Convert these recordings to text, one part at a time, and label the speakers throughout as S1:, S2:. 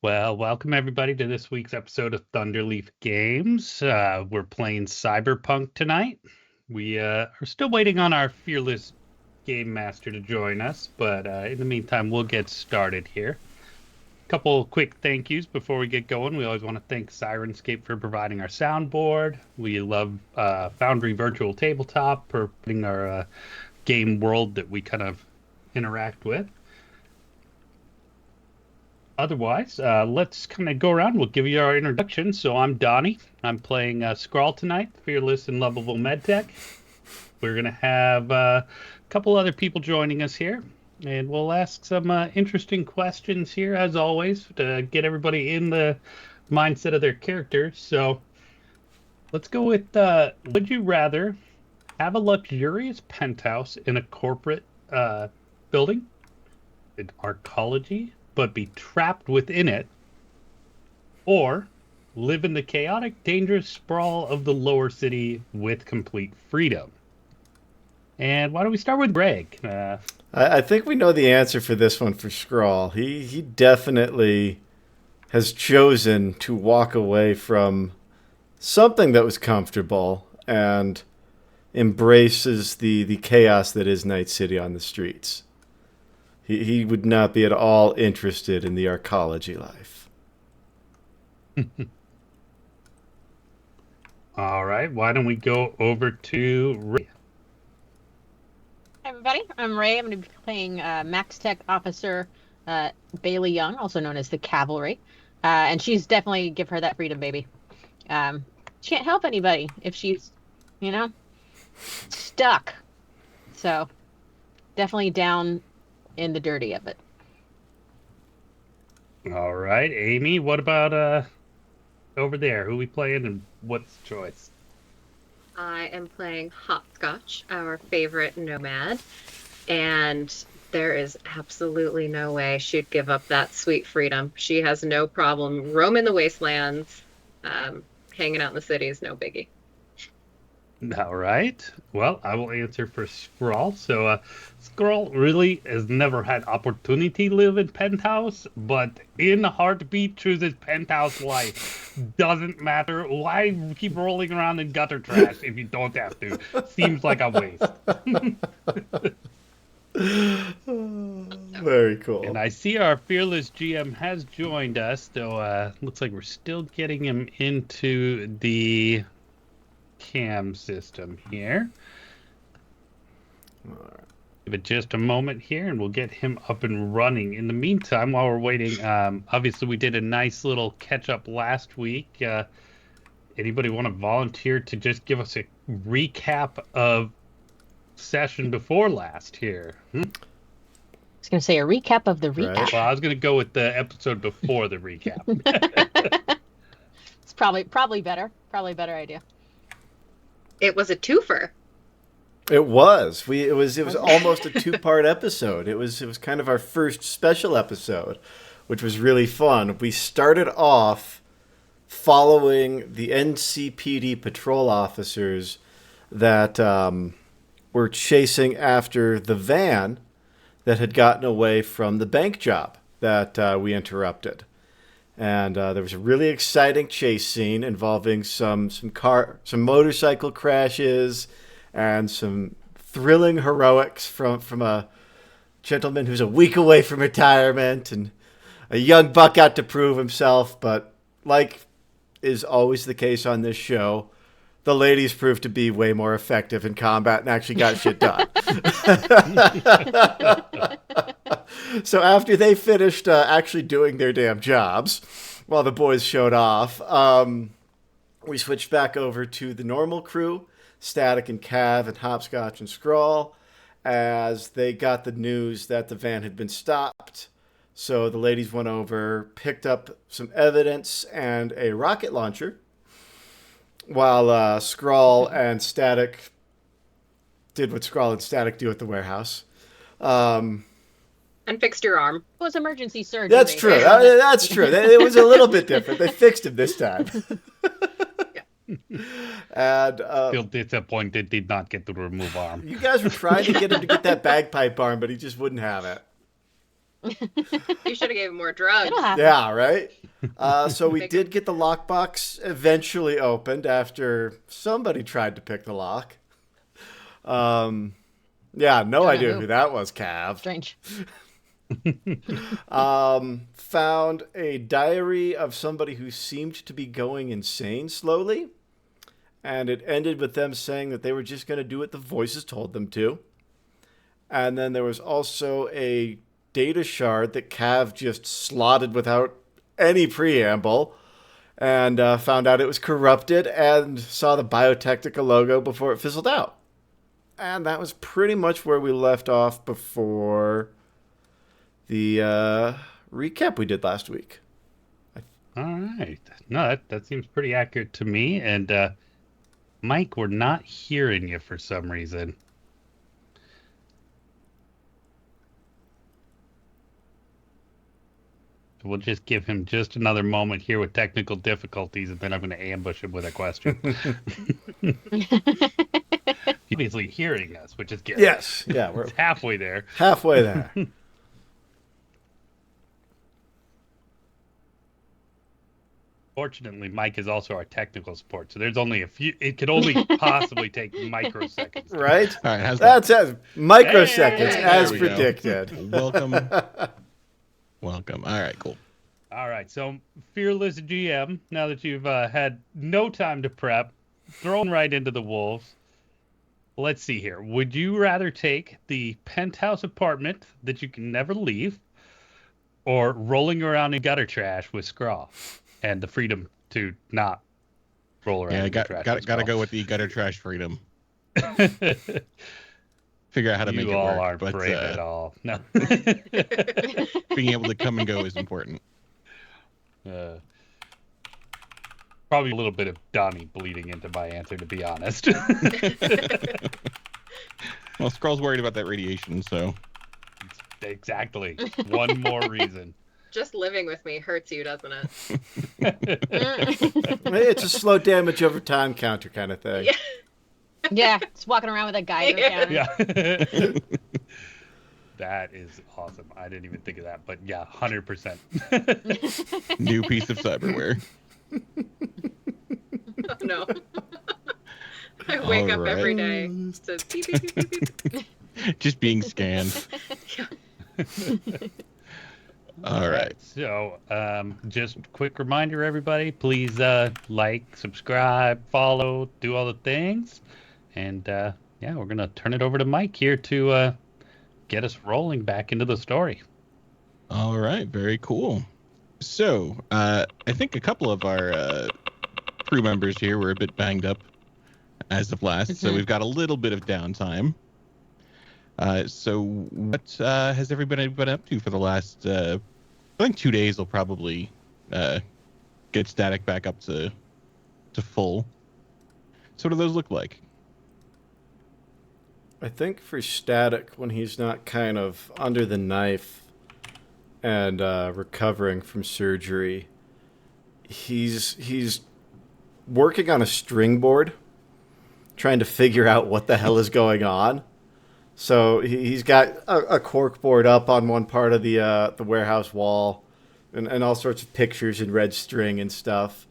S1: Well, welcome everybody to this week's episode of Thunderleaf Games. We're playing Cyberpunk tonight. We are still waiting on our fearless game master to join us, but in the meantime, we'll get started here. Couple quick thank yous before we get going. We always want to thank Sirenscape for providing our soundboard. We love Foundry Virtual Tabletop for putting our game world that we kind of interact with. Otherwise, let's kind of go around. We'll give you our introduction. So I'm Donnie. I'm playing Skrull tonight, fearless and lovable medtech. We're going to have a couple other people joining us here, and we'll ask some interesting questions here, as always, to get everybody in the mindset of their characters. So let's go with, would you rather have a luxurious penthouse in a corporate building, in arcology, but be trapped within it, or live in the chaotic, dangerous sprawl of the lower city with complete freedom? And why don't we start with Greg?
S2: I think we know the answer for this one for Skrull. He definitely has chosen to walk away from something that was comfortable and embraces the chaos that is Night City on the streets. He would not be at all interested in the arcology life.
S1: All right, why don't we go over to Ray?
S3: Hi, everybody. I'm Ray. I'm going to be playing Max Tech Officer Bailey Young, also known as the Cavalry. And she's definitely give her that freedom, baby. She can't help anybody if she's, stuck. So definitely down in the dirty of it.
S1: All right, Amy, what about over there? Who we playing and what's the choice?
S4: I am playing Hopscotch, our favorite nomad, and there is absolutely no way she'd give up that sweet freedom. She has no problem roaming the wastelands. Hanging out in the city is no biggie.
S1: All right. Well, I will answer for Skrull. So, Skrull really has never had opportunity to live in penthouse, but in a heartbeat chooses penthouse life. Doesn't matter. Why keep rolling around in gutter trash if you don't have to? Seems like a waste.
S2: Very cool.
S1: And I see our fearless GM has joined us, though looks like we're still getting him into the cam system here.
S2: All right.
S1: Give it just a moment here and we'll get him up and running. In the meantime, while we're waiting, obviously we did a nice little catch up last week. Anybody want to volunteer to just give us a recap of session before last here?
S3: I was going to say a recap of the recap.
S2: Right.
S1: Well, I was going to go with the episode before the recap.
S3: It's probably better. Probably a better idea.
S4: It was a twofer.
S2: It was. It was almost a two-part episode. It was kind of our first special episode, which was really fun. We started off following the NCPD patrol officers that were chasing after the van that had gotten away from the bank job that we interrupted. And there was a really exciting chase scene involving some motorcycle crashes and some thrilling heroics from a gentleman who's a week away from retirement and a young buck out to prove himself. But like is always the case on this show, the ladies proved to be way more effective in combat and actually got shit done. So after they finished actually doing their damn jobs, while the boys showed off, we switched back over to the normal crew, Static and Cav and Hopscotch and Skrull, as they got the news that the van had been stopped. So the ladies went over, picked up some evidence and a rocket launcher, while Skrull and Static did what Skrull and Static do at the warehouse.
S4: And fixed your arm.
S3: It was emergency surgery.
S2: That's true. That's true. It was a little bit different. They fixed him this time. And
S1: Feel disappointed did not get to remove arm.
S2: you guys were trying to get him to get that bagpipe arm, but he just wouldn't have it.
S4: You should have gave him more drugs.
S3: It'll happen.
S2: Yeah, right? So we did get the lockbox eventually opened after somebody tried to pick the lock. Yeah, no idea who that was, Cav.
S3: Strange.
S2: Found a diary of somebody who seemed to be going insane slowly. And it ended with them saying that they were just going to do what the voices told them to. And then there was also a data shard that Cav just slotted without any preamble. And found out it was corrupted and saw the Biotechnica logo before it fizzled out. And that was pretty much where we left off before the recap we did last week.
S1: All right. No, that seems pretty accurate to me. And Mike, we're not hearing you for some reason. We'll just give him just another moment here with technical difficulties, and then I'm going to ambush him with a question. He's obviously hearing us, which is good.
S2: Yes. Yeah, we're
S1: halfway there.
S2: halfway there.
S1: Fortunately, Mike is also our technical support, so there's only a few. It could only possibly take microseconds.
S2: Right?
S5: All right, how's that?
S2: That's as microseconds
S1: Hey,
S2: as
S5: there we go.
S2: predicted.
S5: Welcome. Welcome. All right, cool.
S1: All right, so fearless GM, now that you've had no time to prep, thrown right into the wolves. Let's see here. Would you rather take the penthouse apartment that you can never leave, or rolling around in gutter trash with Scrawl and the freedom to not roll around
S5: Yeah,
S1: in gutter trash?
S5: got to go with the gutter trash freedom. Figure out how to make
S1: You
S5: it
S1: all
S5: work.
S1: aren't
S5: But
S1: brave at all. No.
S5: being able to come and go is important.
S1: Probably a little bit of Donnie bleeding into my answer, to be honest.
S5: Well, Skrull's worried about that radiation, so
S1: Exactly. One more reason.
S4: Just living with me hurts you, doesn't it?
S2: It's a slow damage over time counter kind of thing.
S4: Yeah.
S3: Yeah, just walking around with a Geiger counter.
S1: Yeah. That is awesome. I didn't even think of that, but yeah, 100%.
S5: new piece of cyberware.
S4: Oh, no. I wake up every day. It says beep, beep, beep, beep, beep.
S5: Just being scanned. All right.
S1: So, just quick reminder, everybody, please like, subscribe, follow, do all the things. And yeah, we're going to turn it over to Mike here to get us rolling back into the story.
S5: All right. Very cool. So, I think a couple of our crew members here were a bit banged up as of last, so we've got a little bit of downtime. So what has everybody been up to for the last, I think 2 days will probably get static back up to full. So what do those look like?
S2: I think for Static, when he's not kind of under the knife and recovering from surgery, he's working on a string board, trying to figure out what the hell is going on. So he's got a cork board up on one part of the warehouse wall, and all sorts of pictures in red string and stuff.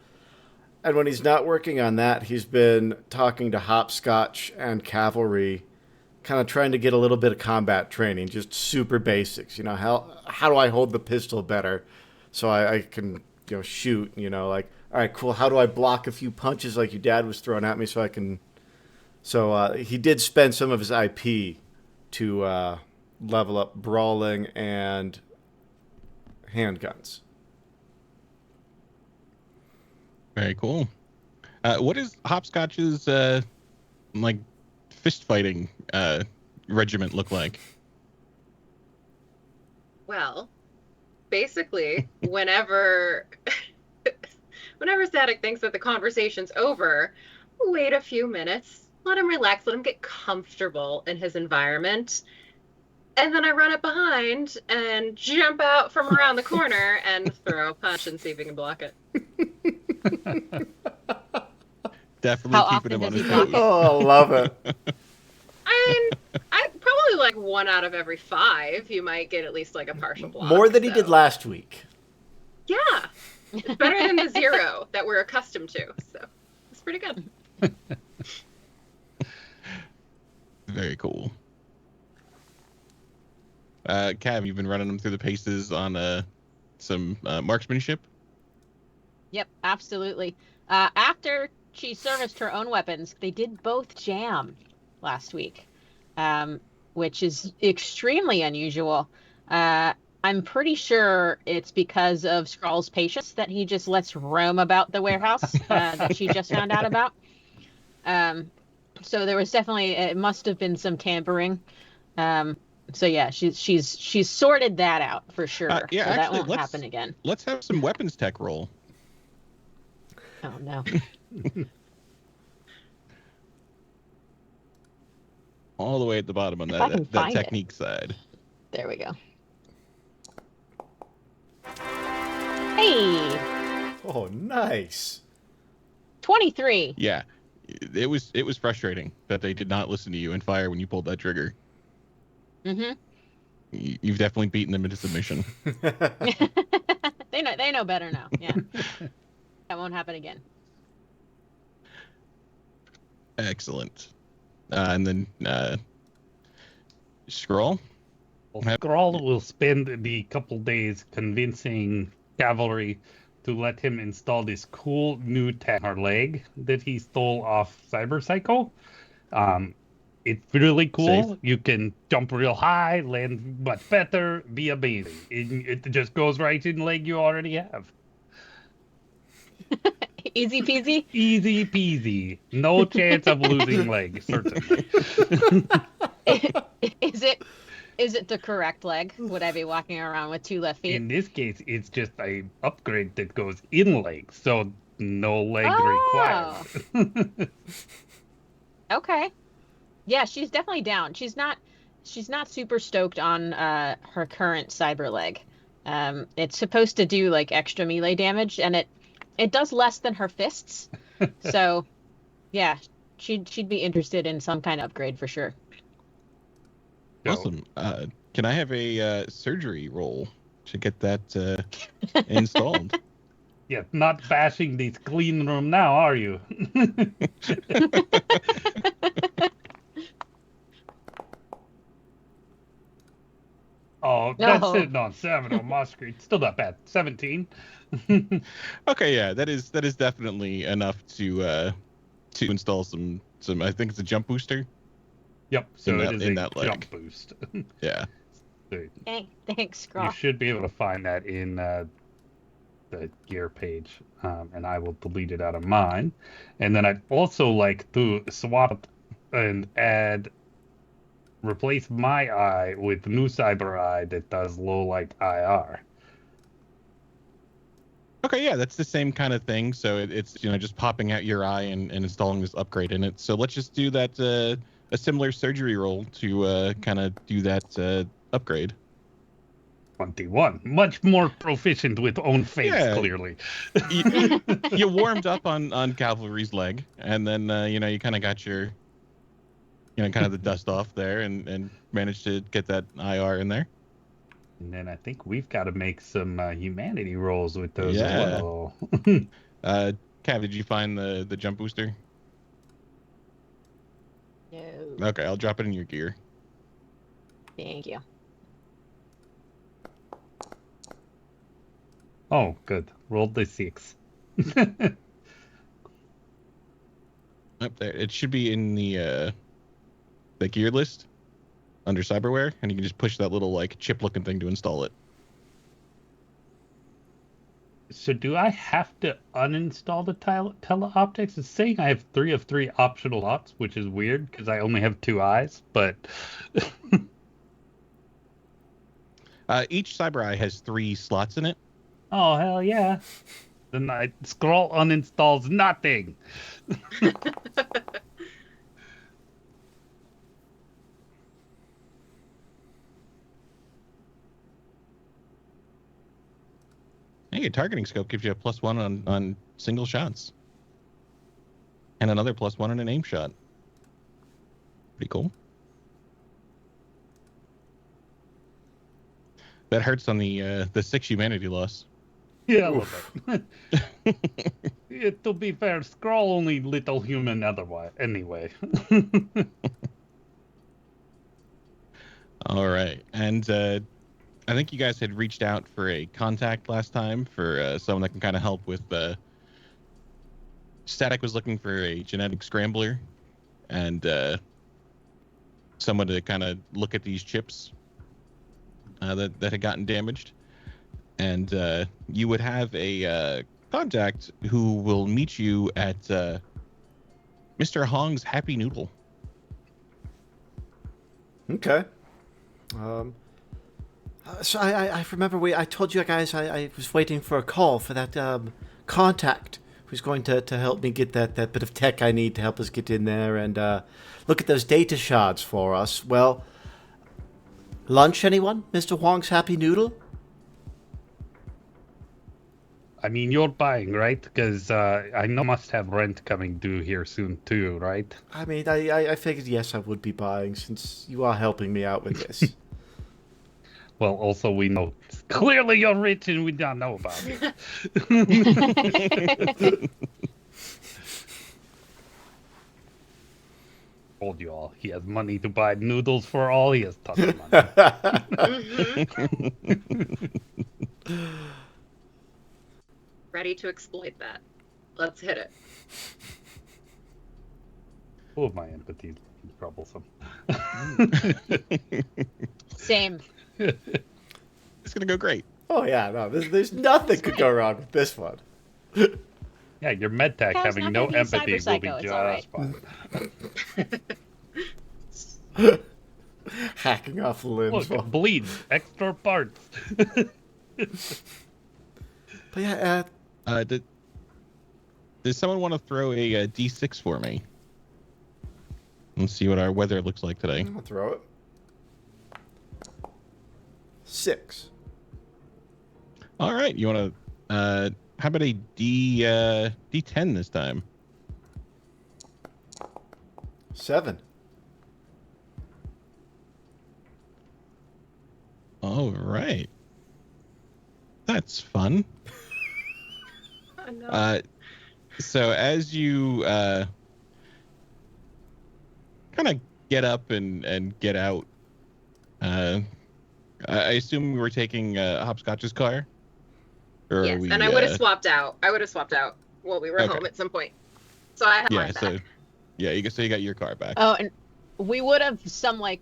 S2: And when he's not working on that, he's been talking to Hopscotch and Cavalry, kind of trying to get a little bit of combat training, just super basics. You know, how do I hold the pistol better so I can shoot? Like, all right, cool. How do I block a few punches like your dad was throwing at me so I can? So he did spend some of his IP to level up brawling and handguns.
S5: Very cool. What is Hopscotch's like fist fighting regiment look like?
S4: Well, basically, whenever Static thinks that the conversation's over, wait a few minutes, let him relax, let him get comfortable in his environment, and then I run up behind and jump out from around the corner and throw a punch and see if he can block it.
S5: Definitely
S3: How
S5: keeping
S3: often
S5: him on
S3: does
S5: his
S3: he block
S5: toes.
S3: it?
S2: Oh, I love it.
S4: I probably probably like 1 out of every 5. You might get at least like a partial block.
S2: More than he did last week.
S4: Yeah. It's better than the 0 that we're accustomed to. So it's pretty good.
S5: Very cool. Cav, you've been running them through the paces on some marksmanship?
S3: Yep, absolutely. After she serviced her own weapons, they did both jam last week, which is extremely unusual. I'm pretty sure it's because of Skrull's patience that he just lets roam about the warehouse that she just found out about. So there was definitely, it must have been some tampering. So yeah, she's sorted that out for sure.
S5: Yeah,
S3: so
S5: actually,
S3: that won't happen again.
S5: Let's have some weapons tech roll.
S3: Oh no.
S5: All the way at the bottom on that technique side.
S3: There we go. Hey.
S2: Oh, nice.
S3: 23.
S5: Yeah, it was frustrating that they did not listen to you and fire when you pulled that trigger.
S3: Mm-hmm.
S5: You've definitely beaten them into submission.
S3: They know better now. Yeah. That won't happen again.
S5: Excellent. And then Skrull.
S1: Well, Skrull will spend the couple days convincing cavalry to let him install this cool new tech on her leg that he stole off Cyberpunk. It's really cool.
S5: Safe.
S1: You can jump real high, land much better, be amazing. It just goes right in the leg you already have.
S3: Easy peasy?
S1: Easy peasy. No chance of losing leg, certainly.
S3: Is it the correct leg? Would I be walking around with 2 left feet?
S1: In this case, it's just a upgrade that goes in leg, so no leg required.
S3: Okay. Yeah, she's definitely down. She's not super stoked on her current cyber leg. It's supposed to do like extra melee damage, and it does less than her fists. So, yeah, she'd be interested in some kind of upgrade for sure.
S5: Awesome. Can I have a surgery roll to get that installed?
S1: Yeah, not bashing this clean room now, are you? Oh, that's sitting on 7 on my screen. Still not bad. 17.
S5: Okay, yeah, that is definitely enough to install some. I think it's a jump booster.
S1: Yep. So it is a
S5: that leg.
S1: jump boost.
S5: Yeah.
S3: Hey, thanks, Skrull.
S1: You should be able to find that in the gear page, and I will delete it out of mine. And then I'd also like to swap and replace my eye with the new cyber eye that does low light IR.
S5: Okay, yeah, that's the same kind of thing. So it's just popping out your eye and installing this upgrade in it. So let's just do that a similar surgery roll to kind of do that upgrade.
S1: 21. Much more proficient with own face, clearly.
S5: You warmed up on Cavalry's leg, and then you kind of got your kind of the dust off there, and managed to get that IR in there.
S1: And then I think we've got to make some humanity rolls with those as well.
S5: Cav, did you find the jump booster?
S3: No.
S5: Okay, I'll drop it in your gear.
S3: Thank you.
S1: Oh, good. Rolled the 6.
S5: Up there, it should be in the gear list under cyberware, and you can just push that little like chip-looking thing to install it.
S1: So do I have to uninstall the teleoptics? It's saying I have 3 of 3 optional slots, which is weird because I only have 2 eyes, but...
S5: Each cyber eye has 3 slots in it.
S1: Oh, hell yeah. Then Skrull uninstalls nothing.
S5: Hey, a targeting scope gives you a +1 on single shots. And another +1 on an aim shot. Pretty cool. That hurts on the 6 humanity loss.
S1: Yeah, a little bit. Yeah, to be fair, Skrull only little human otherwise. Anyway.
S5: All right, and I think you guys had reached out for a contact last time for someone that can kind of help with. Static was looking for a genetic scrambler, and someone to kind of look at these chips that had gotten damaged, and you would have a contact who will meet you at Mr. Hong's Happy Noodle.
S2: Okay. So I remember I told you guys I was waiting for a call for that contact who's going to help me get that bit of tech I need to help us get in there and look at those data shards for us. Well, lunch, anyone? Mr. Huang's Happy Noodle?
S1: I mean, you're buying, right? Because I know must have rent coming due here soon too, right?
S2: I mean, I figured yes, I would be buying since you are helping me out with this.
S1: Well, also we know clearly you're rich and we don't know about it. Told you all, he has money to buy noodles for all. He has tons of money.
S4: Ready to exploit that. Let's hit it.
S1: All of my empathy is troublesome.
S3: Same.
S5: It's gonna go great.
S2: Oh yeah, no, there's nothing could go wrong with this one.
S1: Yeah, your medtech
S3: Kyle's
S1: having
S3: not
S1: no
S3: gonna be a
S1: empathy will be
S3: cyber psycho,
S1: just fine.
S2: Hacking off limbs.
S1: Look, bleeds, extra parts.
S2: But yeah,
S5: Does someone want to throw a D6 for me? Let's see what our weather looks like today.
S2: I'll throw it. 6.
S5: All right, you want to? How about a D10 this time?
S2: 7.
S5: All right, that's fun.
S4: Oh, no.
S5: So as you kind of get up and get out, I assume we were taking Hopscotch's car. Or
S4: Yes,
S5: we,
S4: and I would have swapped out. I would have swapped out while we were
S5: Okay.
S4: home at some point. So I have
S5: Yeah,
S4: mine back.
S5: so you got your car back.
S3: Oh, and we would have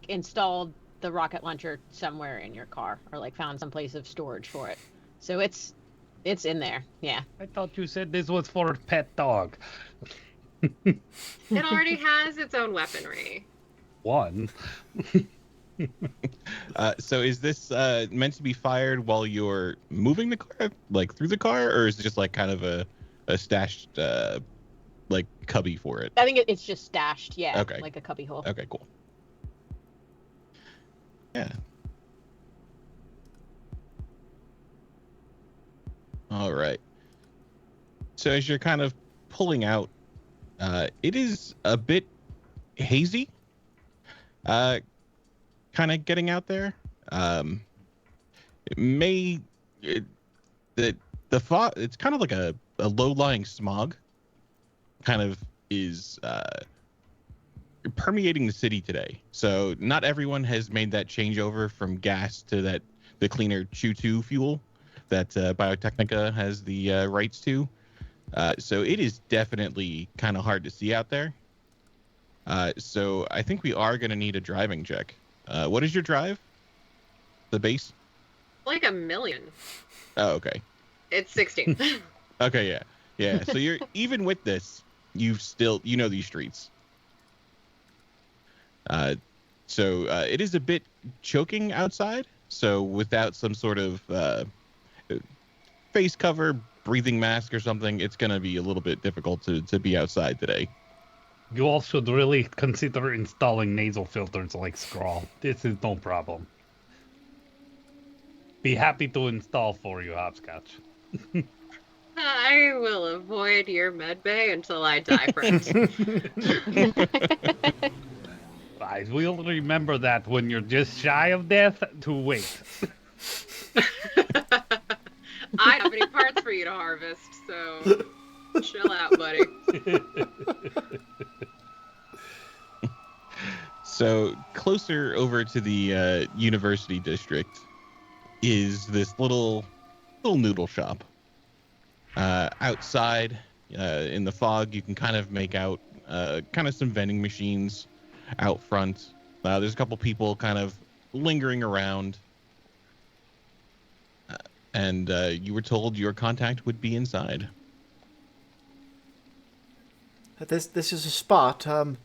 S3: installed the rocket launcher somewhere in your car, or found some place of storage for it. So it's in there. Yeah.
S1: I thought you said this was for a pet dog.
S4: It already has its own weaponry.
S1: One.
S5: So is this meant to be fired while you're moving the car, through the car, or is it just kind of a stashed cubby for it?
S3: I think it's just stashed. Yeah.
S5: Okay.
S3: Like a cubby hole.
S5: Okay, cool. Yeah. All right. So as you're kind of pulling out, it is a bit hazy. Kind of getting out there. The fog. It's kind of like a low-lying smog. Kind of is permeating the city today. So not everyone has made that changeover from gas to the cleaner Chew-2 fuel that Biotechnica has the rights to. So it is definitely kind of hard to see out there. So I think we are going to need a driving check. What is your drive? The base?
S4: Like 1 million.
S5: Oh, okay.
S4: It's 16.
S5: Okay, yeah. Yeah, so you're even with this, you know these streets. So it is a bit choking outside. So without some sort of face cover, breathing mask or something, it's going to be a little bit difficult to be outside today.
S1: You all should really consider installing nasal filters like Skrull. This is no problem. Be happy to install for you, Hopscotch.
S4: I will avoid your medbay until I die, friend.
S1: Guys, we'll remember that when you're just shy of death to wait.
S4: I don't have any parts for you to harvest, so chill out, buddy.
S5: So closer over to the university district is this little noodle shop. Outside in the fog, you can kind of make out kind of some vending machines out front. There's a couple people kind of lingering around. And you were told your contact would be inside.
S2: This is a spot. I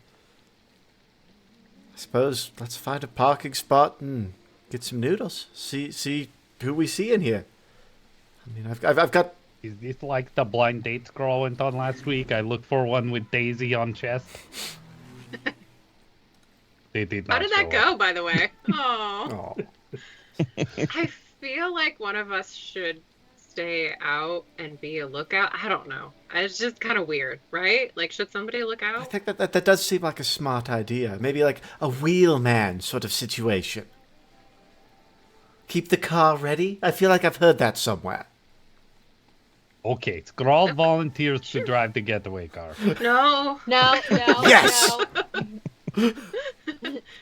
S2: suppose let's find a parking spot and get some noodles. See who we see in here. I mean, I've got.
S1: Is this like the blind date scroll went on last week? I looked for one with Daisy on chest. They did not.
S4: How did that
S1: show
S4: go,
S1: up.
S4: by the way? Oh.
S2: Oh.
S4: I feel like one of us should stay out and be a lookout. I don't know. It's just kind of weird, right? Like, should somebody look
S2: I
S4: out?
S2: think that does seem like a smart idea. Maybe like a wheelman sort of situation. Keep the car ready? I feel like I've heard that somewhere.
S1: Okay, Scrawl volunteers to drive the getaway car.
S4: No.
S3: No.
S2: Yes!
S3: No.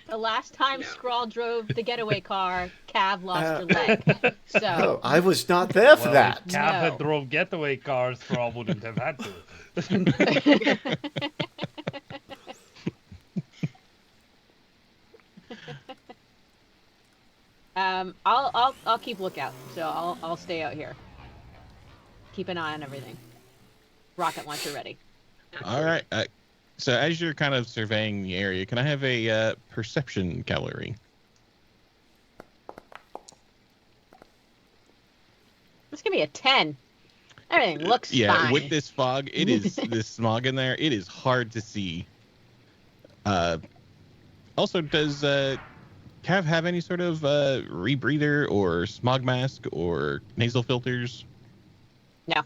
S3: The last time Skrull drove the getaway car, Cav lost her leg. So
S2: Oh, I was not there for that.
S1: If Cav had
S3: No.
S1: drove getaway cars, Scrawl wouldn't have had to.
S3: I'll keep lookout. So I'll stay out here. Keep an eye on everything. Rocket launcher ready.
S5: All right. So as you're kind of surveying the area, can I have a perception gallery?
S3: This could be a 10. Everything looks
S5: Yeah,
S3: fine.
S5: with this fog, it is this smog in there. It is hard to see. Also, does Cav have any sort of rebreather or smog mask or nasal filters?
S3: No.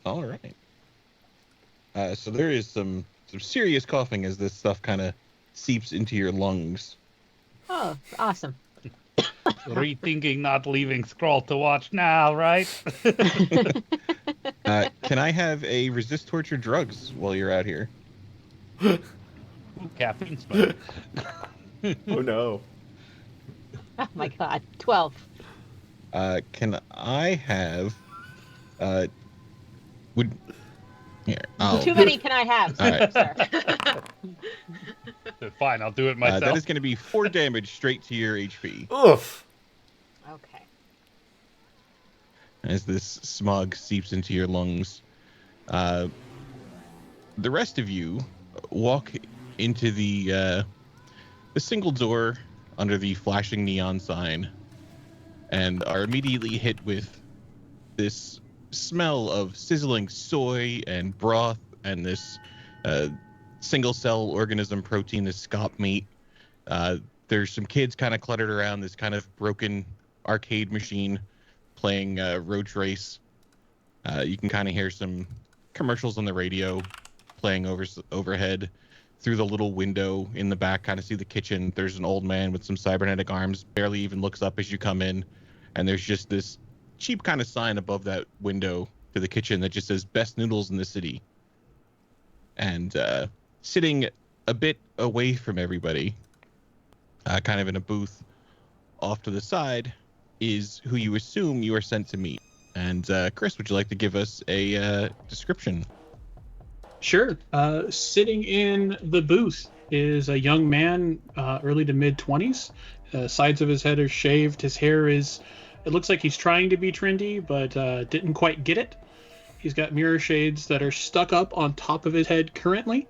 S5: All right. So there is some serious coughing as this stuff kind of seeps into your lungs.
S3: Oh, awesome.
S1: Rethinking not leaving Scrawl to watch now, right?
S5: Can I have a resist torture drugs while you're out here?
S1: Ooh, caffeine smoke.
S2: Oh no.
S3: Oh my god. 12.
S5: Can I have? Would here?
S3: Too many can I have,
S5: All right.
S3: sir?
S1: Fine, I'll do it myself.
S5: That is going to be 4 damage straight to your HP
S2: Oof.
S3: Okay.
S5: as this smog seeps into your lungs. The rest of you walk into the single door under the flashing neon sign and are immediately hit with this smell of sizzling soy and broth and this single cell organism protein, this scop meat. There's some kids kind of cluttered around this kind of broken arcade machine playing Roach Race. You can kind of hear some commercials on the radio playing overhead. Through the little window in the back, kind of see the kitchen. There's an old man with some cybernetic arms, barely even looks up as you come in. And there's just this cheap kind of sign above that window to the kitchen that just says best noodles in the city. And sitting a bit away from everybody, kind of in a booth off to the side, is who you assume you are sent to meet. And Chris, would you like to give us a description?
S6: Sure. Sitting in the booth is a young man, early to mid 20s. Sides of his head are shaved. His hair is, it looks like he's trying to be trendy, but didn't quite get it. He's got mirror shades that are stuck up on top of his head currently.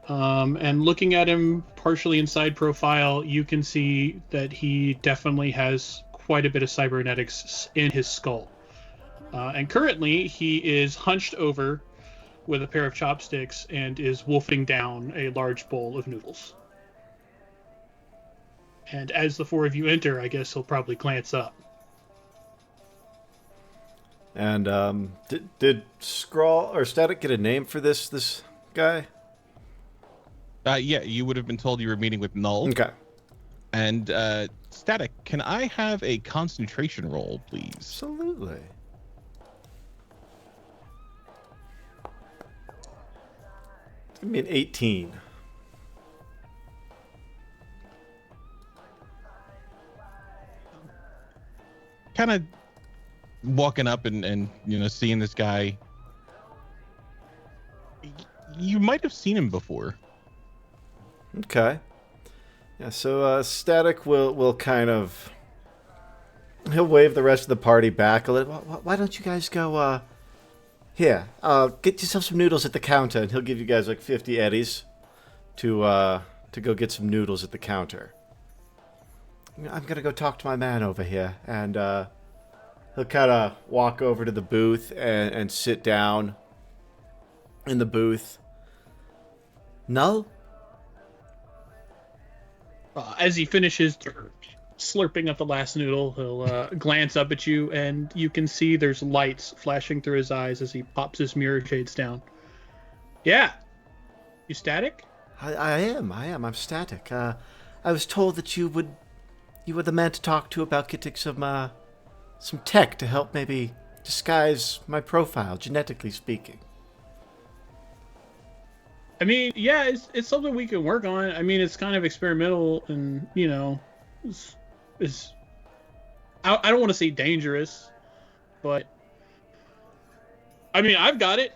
S6: And looking at him partially in side profile, you can see that he definitely has quite a bit of cybernetics in his skull. And currently he is hunched over with a pair of chopsticks and is wolfing down a large bowl of noodles. And as the 4 of you enter, I guess he'll probably glance up.
S2: And did Scrawl or Static get a name for this guy?
S5: Yeah, you would have been told you were meeting with Null.
S2: Okay.
S5: And Static, can I have a concentration roll, please?
S2: Absolutely. Give me an 18.
S5: Kind of walking up and seeing this guy. You might have seen him before.
S2: Okay. Yeah, so Static will kind of... He'll wave the rest of the party back a little. Why don't you guys go, here, get yourself some noodles at the counter, and he'll give you guys like 50 eddies to go get some noodles at the counter. I'm gonna go talk to my man over here, and he'll kind of walk over to the booth and sit down in the booth. Null?
S6: As he finishes slurping up the last noodle, he'll glance up at you, and you can see there's lights flashing through his eyes as he pops his mirror shades down. Yeah. You Static?
S2: I am. I'm Static. I was told that you were the man to talk to about getting some tech to help maybe disguise my profile, genetically speaking.
S6: I mean, yeah, it's something we can work on. I mean, it's kind of experimental and, I don't want to say dangerous, but I mean, I've got it.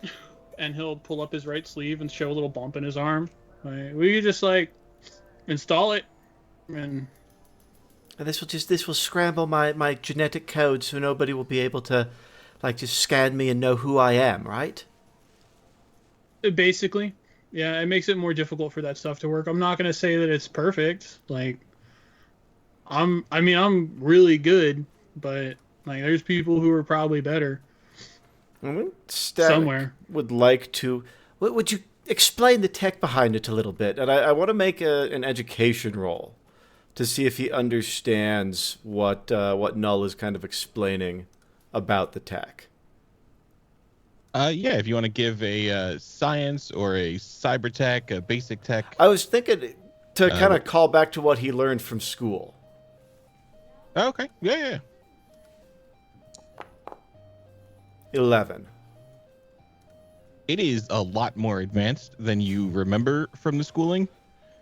S6: And he'll pull up his right sleeve and show a little bump in his arm. We could just install it, and
S2: this will scramble my genetic code, so nobody will be able to just scan me and know who I am, right?
S6: Basically, yeah, it makes it more difficult for that stuff to work. I'm not gonna say that it's perfect. I'm really good, but there's people who are probably better.
S2: Static
S6: somewhere
S2: would like to. Would you explain the tech behind it a little bit? And I want to make an education roll to see if he understands what Null is kind of explaining about the tech.
S5: Yeah, if you want to give a science or a cyber tech, a basic tech.
S2: I was thinking to kind of call back to what he learned from school.
S5: Okay, yeah.
S2: 11.
S5: It is a lot more advanced than you remember from the schooling,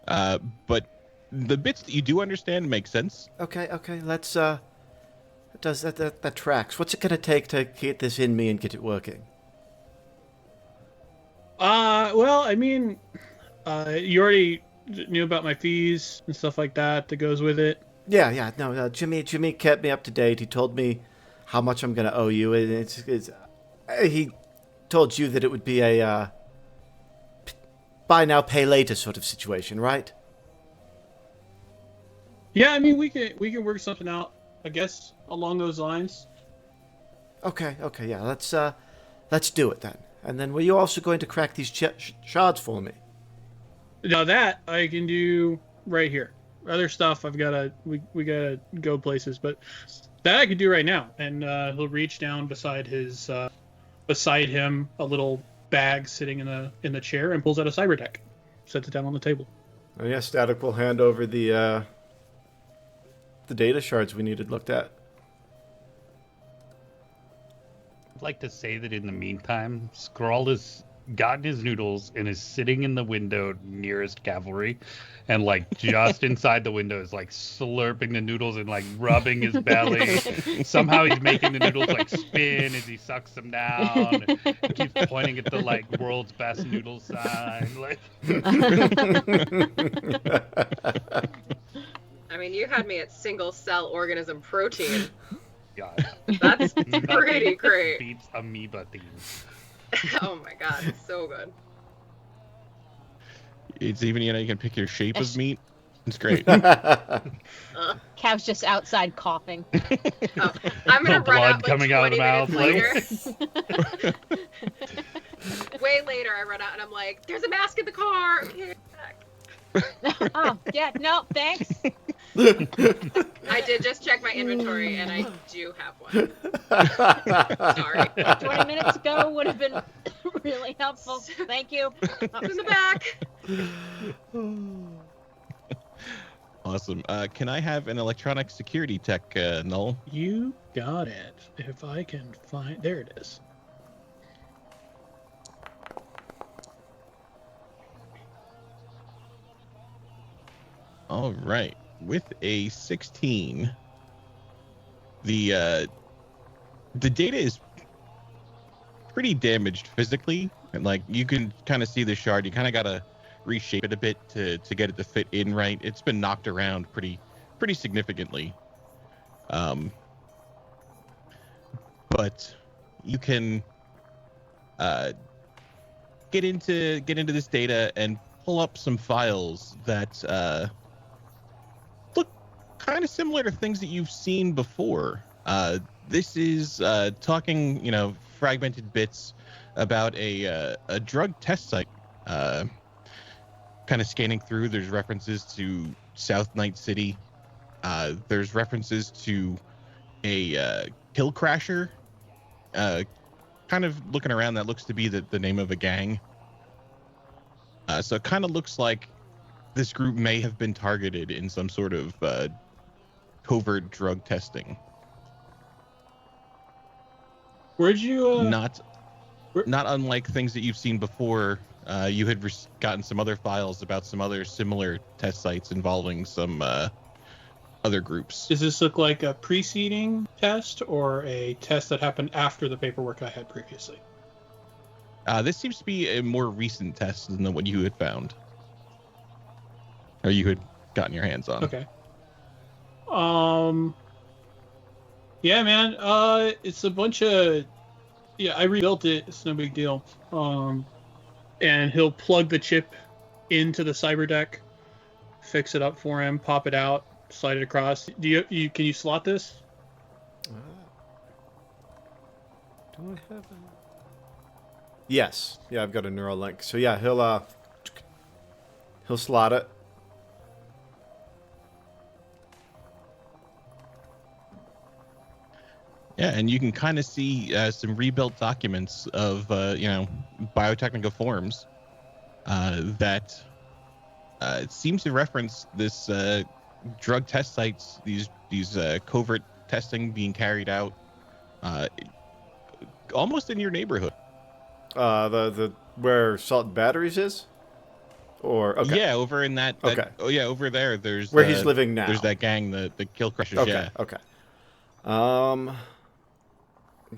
S5: but the bits that you do understand make sense.
S2: Okay. Let's that tracks. What's it gonna take to get this in me and get it working?
S6: Well, I mean, you already knew about my fees and stuff like that goes with it.
S2: Yeah. No, Jimmy kept me up to date. He told me how much I'm gonna owe you, and he told you that it would be a buy now, pay later sort of situation, right?
S6: Yeah, I mean, we can work something out, I guess, along those lines.
S2: Okay, yeah, let's do it then. And then were you also going to crack these shards for me?
S6: Now that I can do right here. Other stuff we gotta go places, but that I can do right now. And he'll reach down beside him a little bag sitting in the chair and pulls out a cyber tech, sets it down on the table.
S2: Oh yeah, Static will hand over the data shards we needed looked at.
S1: I'd like to say that in the meantime, Skrull has gotten his noodles and is sitting in the window nearest cavalry, and just inside the window is slurping the noodles and rubbing his belly. Somehow he's making the noodles spin as he sucks them down. He keeps pointing at the world's best noodle sign.
S4: I mean, you had me at single cell organism protein.
S1: God,
S4: that's pretty great.
S1: Beats amoeba themes.
S4: Oh my god, it's so good.
S5: It's even, you can pick your shape of meat. It's great.
S3: Cav's just outside coughing.
S4: Oh, I'm gonna run out
S1: coming out of the mouth
S4: later. Way later, I run out and I'm like, "There's a mask in the car."
S3: Oh yeah, no, thanks.
S4: I did just check my inventory and I do have one. Sorry.
S3: 20 minutes ago would have been really helpful. Thank you.
S4: Up in the back.
S5: Awesome. Can I have an electronic security tech, Null?
S6: You got it. If I can find... There it is.
S5: All right. With a 16, the data is pretty damaged physically, and like you can kind of see the shard. You kind of gotta reshape it a bit to get it to fit in right. It's been knocked around pretty significantly. But you can get into this data and pull up some files that look kind of similar to things that you've seen before. This is talking, fragmented bits about a drug test site. Kind of scanning through, there's references to South Night City. There's references to a kill crasher. Kind of looking around, that looks to be the name of a gang. So it kind of looks like this group may have been targeted in some sort of covert drug testing.
S6: Where'd you...
S5: Not unlike things that you've seen before. You had gotten some other files about some other similar test sites involving some other groups.
S6: Does this look like a preceding test or a test that happened after the paperwork I had previously?
S5: This seems to be a more recent test than the one you had found. Or you had gotten your hands on.
S6: Okay. Yeah, man. It's a bunch of... Yeah, I rebuilt it. It's no big deal. And he'll plug the chip into the cyber deck, fix it up for him, pop it out, slide it across. Can you slot this?
S2: Do I have a... Yes. Yeah, I've got a neural link. So yeah, he'll slot it.
S5: Yeah, and you can kind of see some rebuilt documents of, biotechnical forms that seems to reference this drug test sites, these covert testing being carried out almost in your neighborhood.
S2: The where Salt and Batteries is? Or okay.
S5: Yeah, over in that
S2: okay.
S5: Oh yeah, over there there's
S2: where he's living now.
S5: There's that gang, the Kill Crushers.
S2: Okay,
S5: yeah.
S2: Okay.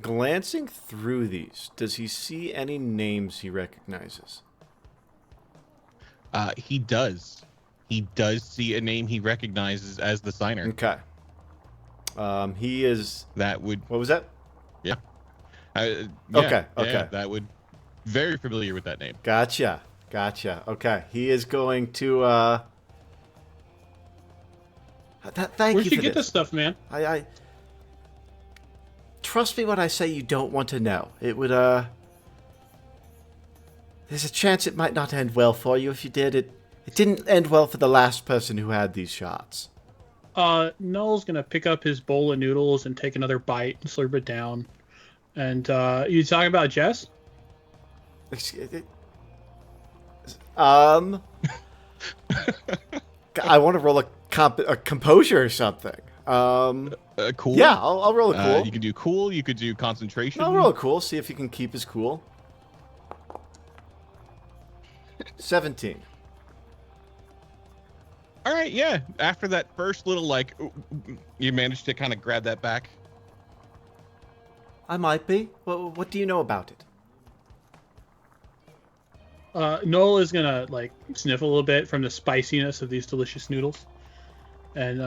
S2: Glancing through these, does he see any names he recognizes?
S5: He does. He does see a name he recognizes as the signer.
S2: Okay. He is...
S5: That would...
S2: What was that?
S5: Yeah.
S2: Okay.
S5: Yeah, that would... Very familiar with that name.
S2: Gotcha. Okay. He is going to... Thank
S6: Where'd
S2: you
S6: you
S2: for
S6: get
S2: this
S6: this stuff, man?
S2: I trust me when I say you don't want to know. It would, there's a chance it might not end well for you if you did. It didn't end well for the last person who had these shots.
S6: Null's gonna pick up his bowl of noodles and take another bite and slurp it down. And, you talking about Jess?
S2: I want to roll a composure or something.
S5: Cool.
S2: Yeah, I'll roll a cool.
S5: You could do cool. You could do concentration.
S2: I'll roll a cool. See if he can keep his cool. 17.
S5: All right. Yeah. After that first little you managed to kind of grab that back.
S2: I might be. What do you know about it?
S6: Null is gonna sniff a little bit from the spiciness of these delicious noodles. And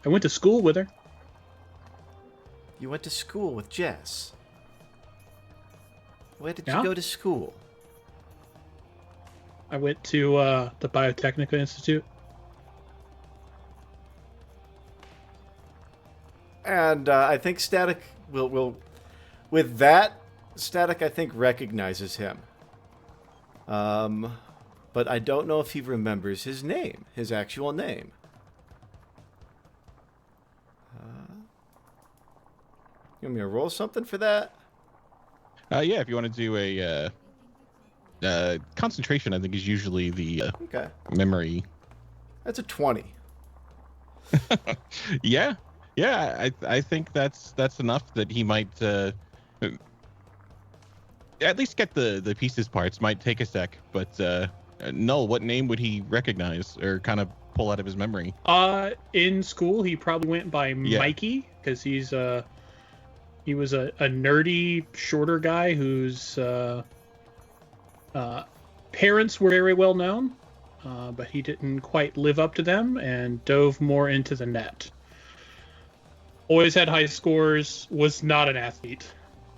S6: I went to school with her.
S2: You went to school with Jess? Where did
S6: Yeah.
S2: you go to school?
S6: I went to the Biotechnica Institute.
S2: And I think Static will with that, Static I think recognizes him. But I don't know if he remembers his name, his actual name. You want me to roll something for that?
S5: Yeah, if you want to do a concentration, I think is usually the
S2: Okay.
S5: memory.
S2: That's a 20.
S5: Yeah, I think that's enough that he might at least get the pieces parts. Might take a sec, but Null, what name would he recognize or kind of pull out of his memory?
S6: In school, he probably went by Mikey because he was a nerdy, shorter guy whose parents were very well known, but he didn't quite live up to them and dove more into the net. Always had high scores, was not an athlete,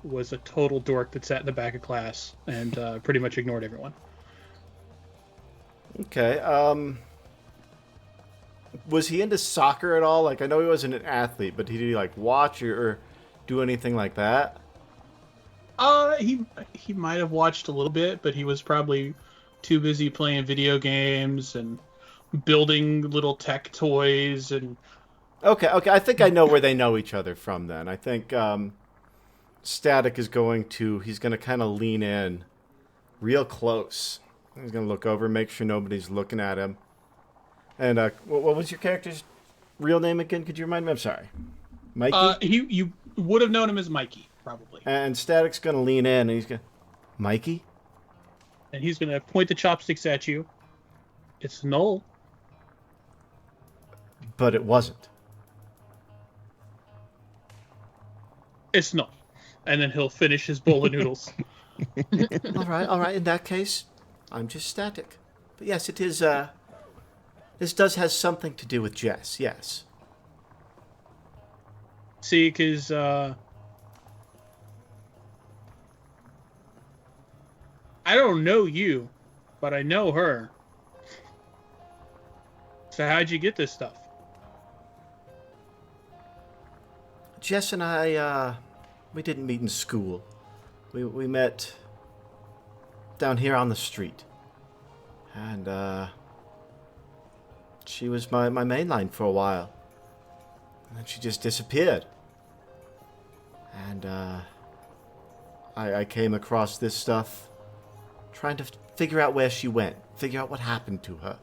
S6: was a total dork that sat in the back of class and pretty much ignored everyone.
S2: Okay. Was he into soccer at all? Like, I know he wasn't an athlete, but did he like watch or do anything like that?
S6: He might have watched a little bit, but he was probably too busy playing video games and building little tech toys and.
S2: Okay. I think I know where they know each other from then. I think Static is he's going to kind of lean in real close. He's going to look over, make sure nobody's looking at him. And what was your character's real name again? Could you remind me? I'm sorry. Mikey?
S6: You would have known him as Mikey, probably.
S2: And Static's going to lean in and he's going to, Mikey?
S6: And he's going to point the chopsticks at you. It's Null.
S2: But it wasn't.
S6: It's Null. And then he'll finish his bowl of noodles.
S2: All right. In that case, I'm just Static. But yes, it is, this does has something to do with Jess, yes.
S6: See, because, I don't know you, but I know her. So how'd you get this stuff?
S2: Jess and I, we didn't meet in school. We met down here on the street. And, she was my mainline for a while. And then she just disappeared. And, I came across this stuff trying to figure out where she went, figure out what happened to her.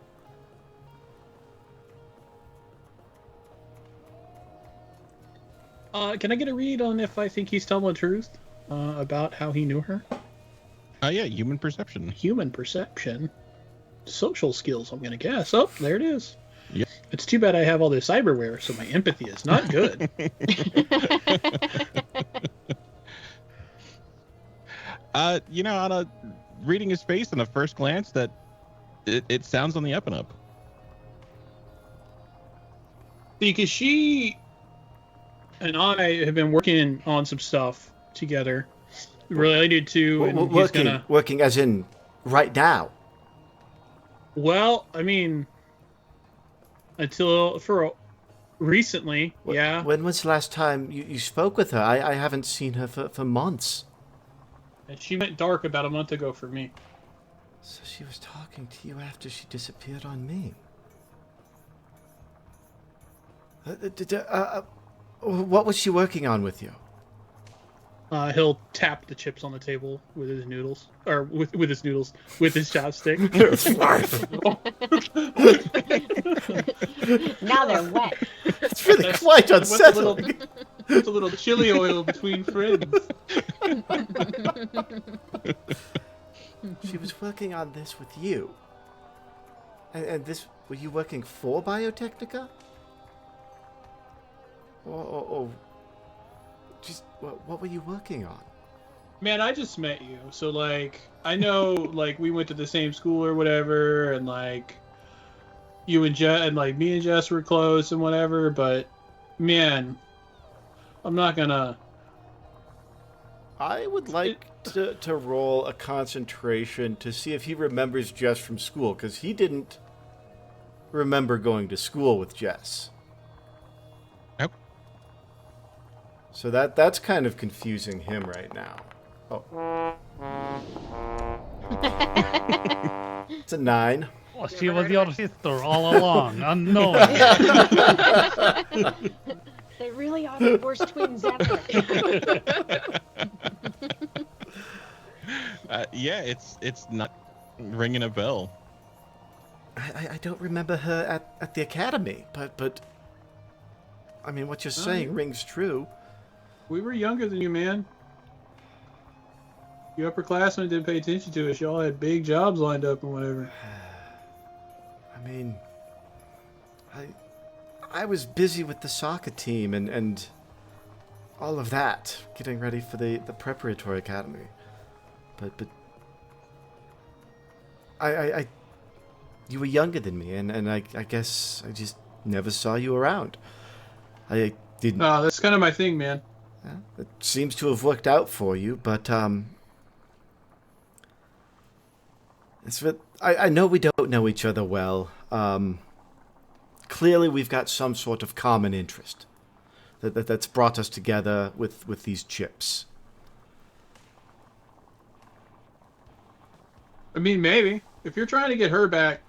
S6: Can I get a read on if I think he's telling the truth about how he knew her?
S5: Yeah, human perception.
S6: Human perception. Social skills, I'm going to guess. Oh, there it is.
S5: Yep.
S6: It's too bad I have all this cyberware, so my empathy is not good.
S5: On a reading his face on the first glance, that it sounds on the up and up.
S6: Because she and I have been working on some stuff together related to... And
S2: working as in right now?
S6: Well, I mean, recently, yeah.
S2: When was the last time you spoke with her? I haven't seen her for months.
S6: And she went dark about a month ago for me.
S2: So she was talking to you after she disappeared on me. What was she working on with you?
S6: He'll tap the chips on the table with his noodles, or with his noodles, with his chopstick.
S3: Now they're wet.
S2: It's really quite unsettling.
S6: It's a little chili oil between friends.
S2: She was working on this with you. And this, were you working for Biotechnica? Or just, what were you working on?
S6: Man, I just met you, so, like, I know, like, we went to the same school or whatever, and, like, you and Jess, and, like, me and Jess were close and whatever, but, man, I'm not gonna...
S2: I would like to roll a concentration to see if he remembers Jess from school, because he didn't remember going to school with Jess.
S5: Nope.
S2: So that's kind of confusing him right now. Oh. It's a 9.
S1: Oh, she was your sister all along, unknown.
S3: They really are the worst twins ever.
S5: Yeah, it's not ringing a bell.
S2: I don't remember her at the academy, but I mean, what you're saying rings true.
S6: We were younger than you, man. You upperclassmen didn't pay attention to us. Y'all had big jobs lined up and whatever.
S2: I mean, I was busy with the soccer team and all of that, getting ready for the preparatory academy. But I you were younger than me, and I guess I just never saw you around. I didn't.
S6: Oh, that's kind of my thing, man.
S2: It seems to have worked out for you, but I know we don't know each other well. Clearly, we've got some sort of common interest that's brought us together with these chips.
S6: I mean, maybe if you're trying to get her back.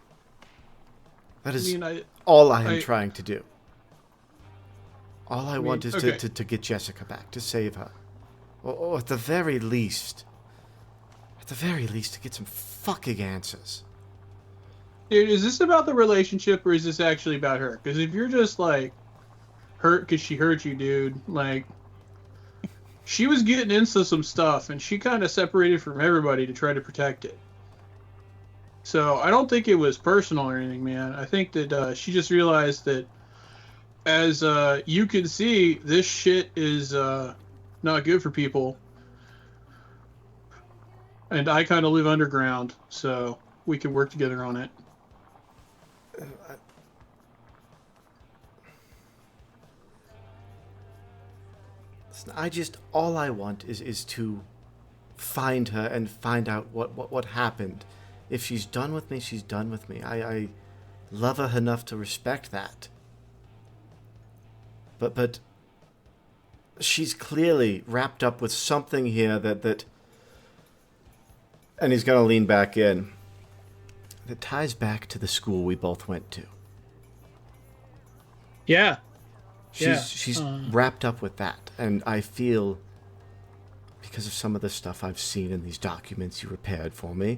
S2: That is
S6: I
S2: all I am trying to do. All I want is
S6: okay.
S2: to get Jessica back, to save her. Or at the very least, to get some fucking answers.
S6: Dude, is this about the relationship or is this actually about her? Because if you're just like hurt because she hurt you, dude, like she was getting into some stuff and she kind of separated from everybody to try to protect it. So I don't think it was personal or anything, man. I think that she just realized that, as you can see, this shit is not good for people. And I kind of live underground, so we can work together on it.
S2: All I want is to find her and find out what happened. If she's done with me, she's done with me. I love her enough to respect that. But she's clearly wrapped up with something here that and he's going to lean back in, that ties back to the school we both went to.
S6: Yeah.
S2: She's wrapped up with that, and I feel, because of some of the stuff I've seen in these documents you prepared for me,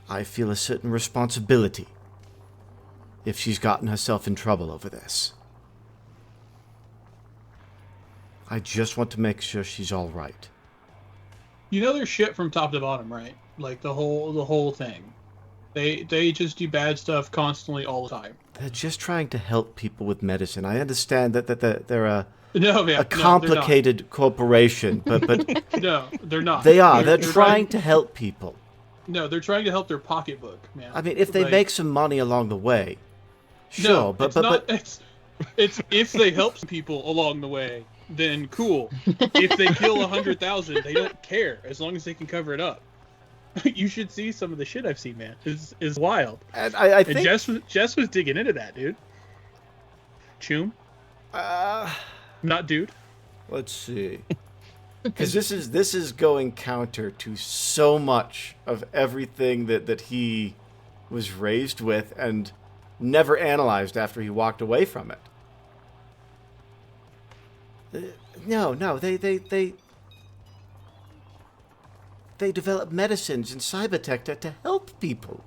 S2: I feel a certain responsibility if she's gotten herself in trouble over this. I just want to make sure she's all right.
S6: You know there's shit from top to bottom, right? Like the whole thing. They just do bad stuff constantly all the time.
S2: They're just trying to help people with medicine. I understand that they're a
S6: complicated
S2: complicated corporation, but
S6: no, they're not.
S2: They are. They're trying to help people.
S6: No, they're trying to help their pocketbook, man.
S2: I mean, if they make some money along the way, sure.
S6: No,
S2: but
S6: it's if they help some people along the way, then cool. If they kill 100,000, they don't care as long as they can cover it up. You should see some of the shit I've seen, man. Is wild.
S2: And I think
S6: Jess was digging into that, dude. Choom. Not dude.
S2: Let's see. Because this is going counter to so much of everything that he was raised with and never analyzed after he walked away from it. No, they develop medicines and cybertech to help people.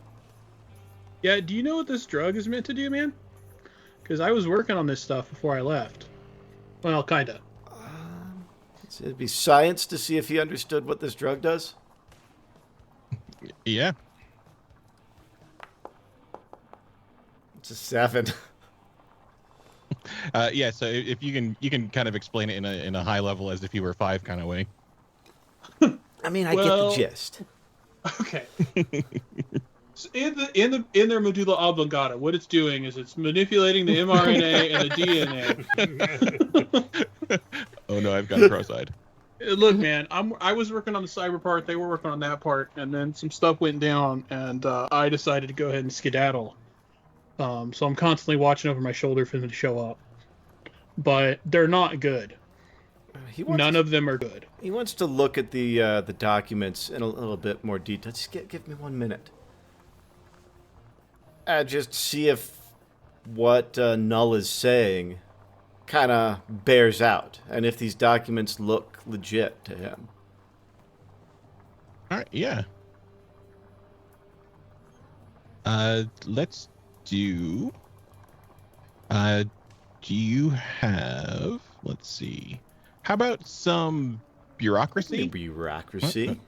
S6: Yeah, do you know what this drug is meant to do, man? Because I was working on this stuff before I left. Well, kinda.
S2: It'd be science to see if he understood what this drug does.
S5: Yeah.
S2: It's a 7.
S5: Yeah. So if you can kind of explain it in a high level as if you were 5 kind of way.
S2: I mean, I get the gist.
S6: Okay. So in their medulla oblongata, what it's doing is it's manipulating the mRNA and the DNA.
S5: Oh no, I've got cross-eyed.
S6: Look, man, I was working on the cyber part. They were working on that part, and then some stuff went down, and I decided to go ahead and skedaddle. So I'm constantly watching over my shoulder for them to show up, but they're not good. None of them are good.
S2: He wants to look at the documents in a little bit more detail. Just give me 1 minute. Just see if what Null is saying kind of bears out, and if these documents look legit to him.
S5: All right, yeah. Let's do Do you have? Let's see. How about some bureaucracy?
S2: Bureaucracy.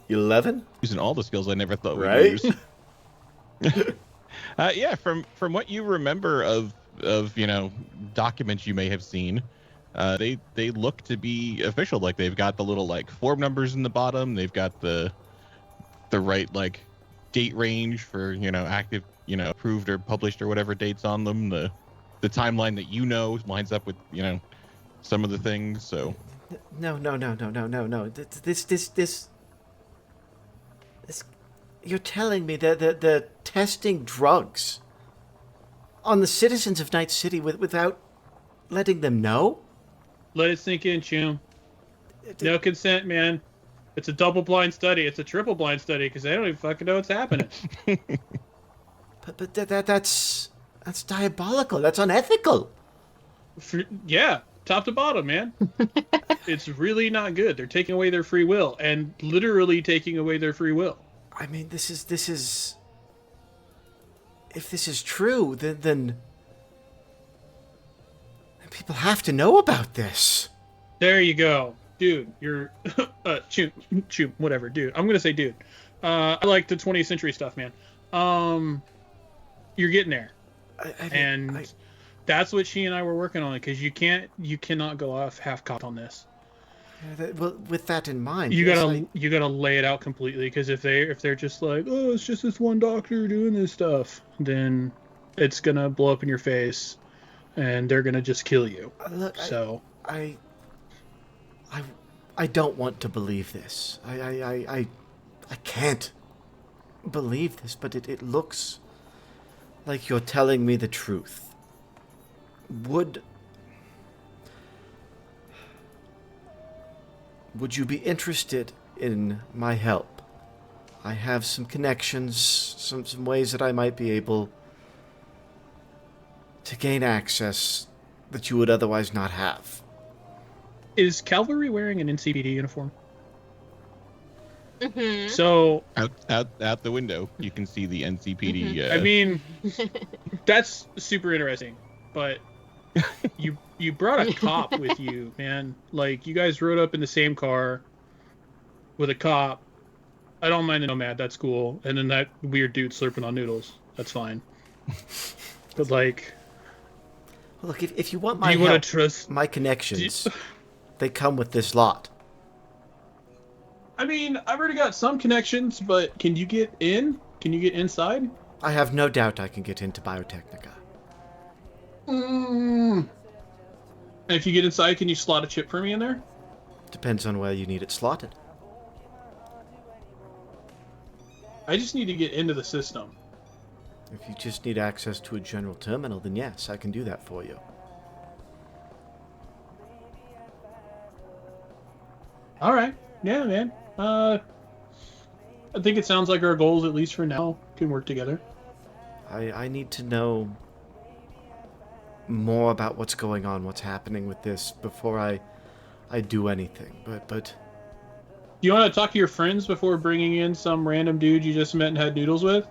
S2: 11.
S5: Using all the skills I never thought we'd
S2: Right?
S5: use. Yeah, from what you remember of documents you may have seen, they look to be official. Like they've got the little like form numbers in the bottom. They've got the right like date range for active, approved or published or whatever dates on them. The timeline that lines up with some of the things. So
S2: No. This. You're telling me that they're testing drugs on the citizens of Night City without letting them know?
S6: Let it sink in, Chum. No consent, man. It's a double-blind study. It's a triple-blind study because they don't even fucking know what's happening.
S2: But that's diabolical. That's unethical.
S6: Yeah, top to bottom, man. It's really not good. They're taking away their free will, and literally taking away their free will.
S2: I mean, this is. If this is true, then people have to know about this.
S6: There you go, dude. You're, Chum, whatever, dude. I'm gonna say, dude. I like the 20th century stuff, man. You're getting there, that's what she and I were working on. Because you cannot go off half-cocked on this.
S2: Well, with that in mind,
S6: you gotta lay it out completely. Because if they're just like, oh, it's just this one doctor doing this stuff, then it's gonna blow up in your face, and they're gonna just kill you.
S2: Look,
S6: so
S2: I don't want to believe this. I can't believe this, but it looks like you're telling me the truth. Would you be interested in my help? I have some connections, some ways that I might be able to gain access that you would otherwise not have.
S6: Is Cavalry wearing an NCPD uniform?
S3: Mm-hmm.
S6: So
S5: out the window, you can see the NCPD.
S6: I mean, that's super interesting. But you brought a cop with you, man. Like, you guys rode up in the same car with a cop. I don't mind the nomad. That's cool. And then that weird dude slurping on noodles. That's fine. But like,
S2: look, if you want my
S6: do you
S2: help,
S6: want to trust
S2: my connections, they come with this lot.
S6: I mean, I've already got some connections, but can you get in? Can you get inside?
S2: I have no doubt I can get into Biotechnica.
S6: And if you get inside, can you slot a chip for me in there?
S2: Depends on where you need it slotted.
S6: I just need to get into the system.
S2: If you just need access to a general terminal, then yes, I can do that for you.
S6: All right. Yeah, man. I think it sounds like our goals, at least for now, can work together.
S2: I need to know more about what's going on, what's happening with this before I do anything. But
S6: do you want to talk to your friends before bringing in some random dude you just met and had noodles with?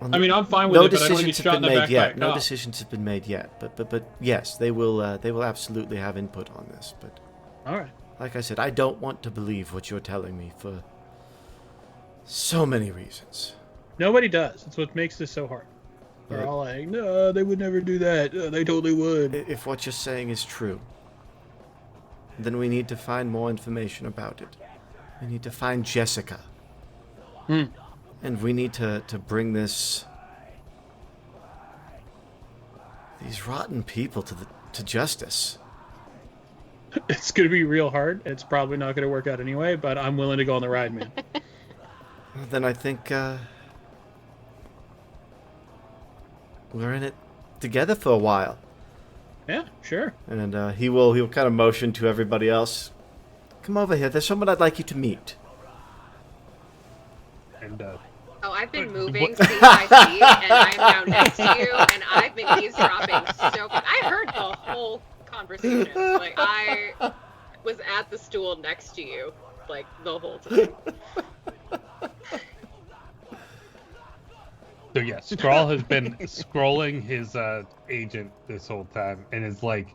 S2: well,
S6: I mean, I'm fine with it, but I don't want to get shot in the back by a
S2: No
S6: cop.
S2: decisions have been made yet. But yes, they will absolutely have input on this. But
S6: All right.
S2: like I said, I don't want to believe what you're telling me for so many reasons.
S6: Nobody does. That's what makes this so hard. They're
S2: Right.
S6: all like, no, they would never do that. They totally would.
S2: If what you're saying is true, then we need to find more information about it. We need to find Jessica. And we need to bring these rotten people to justice.
S6: It's going to be real hard. It's probably not going to work out anyway, but I'm willing to go on the ride, man.
S2: Then I think we're in it together for a while.
S6: Yeah, sure.
S2: And he'll kind of motion to everybody else. Come over here. There's someone I'd like you to meet.
S1: And
S4: Oh, I've been moving seat by seat, and I'm now next to you, and I've been eavesdropping so good. I heard the whole conversation. Like, I was at the stool next to you, like, the whole time.
S1: so yeah, Skrull has been scrolling his agent this whole time, and is like,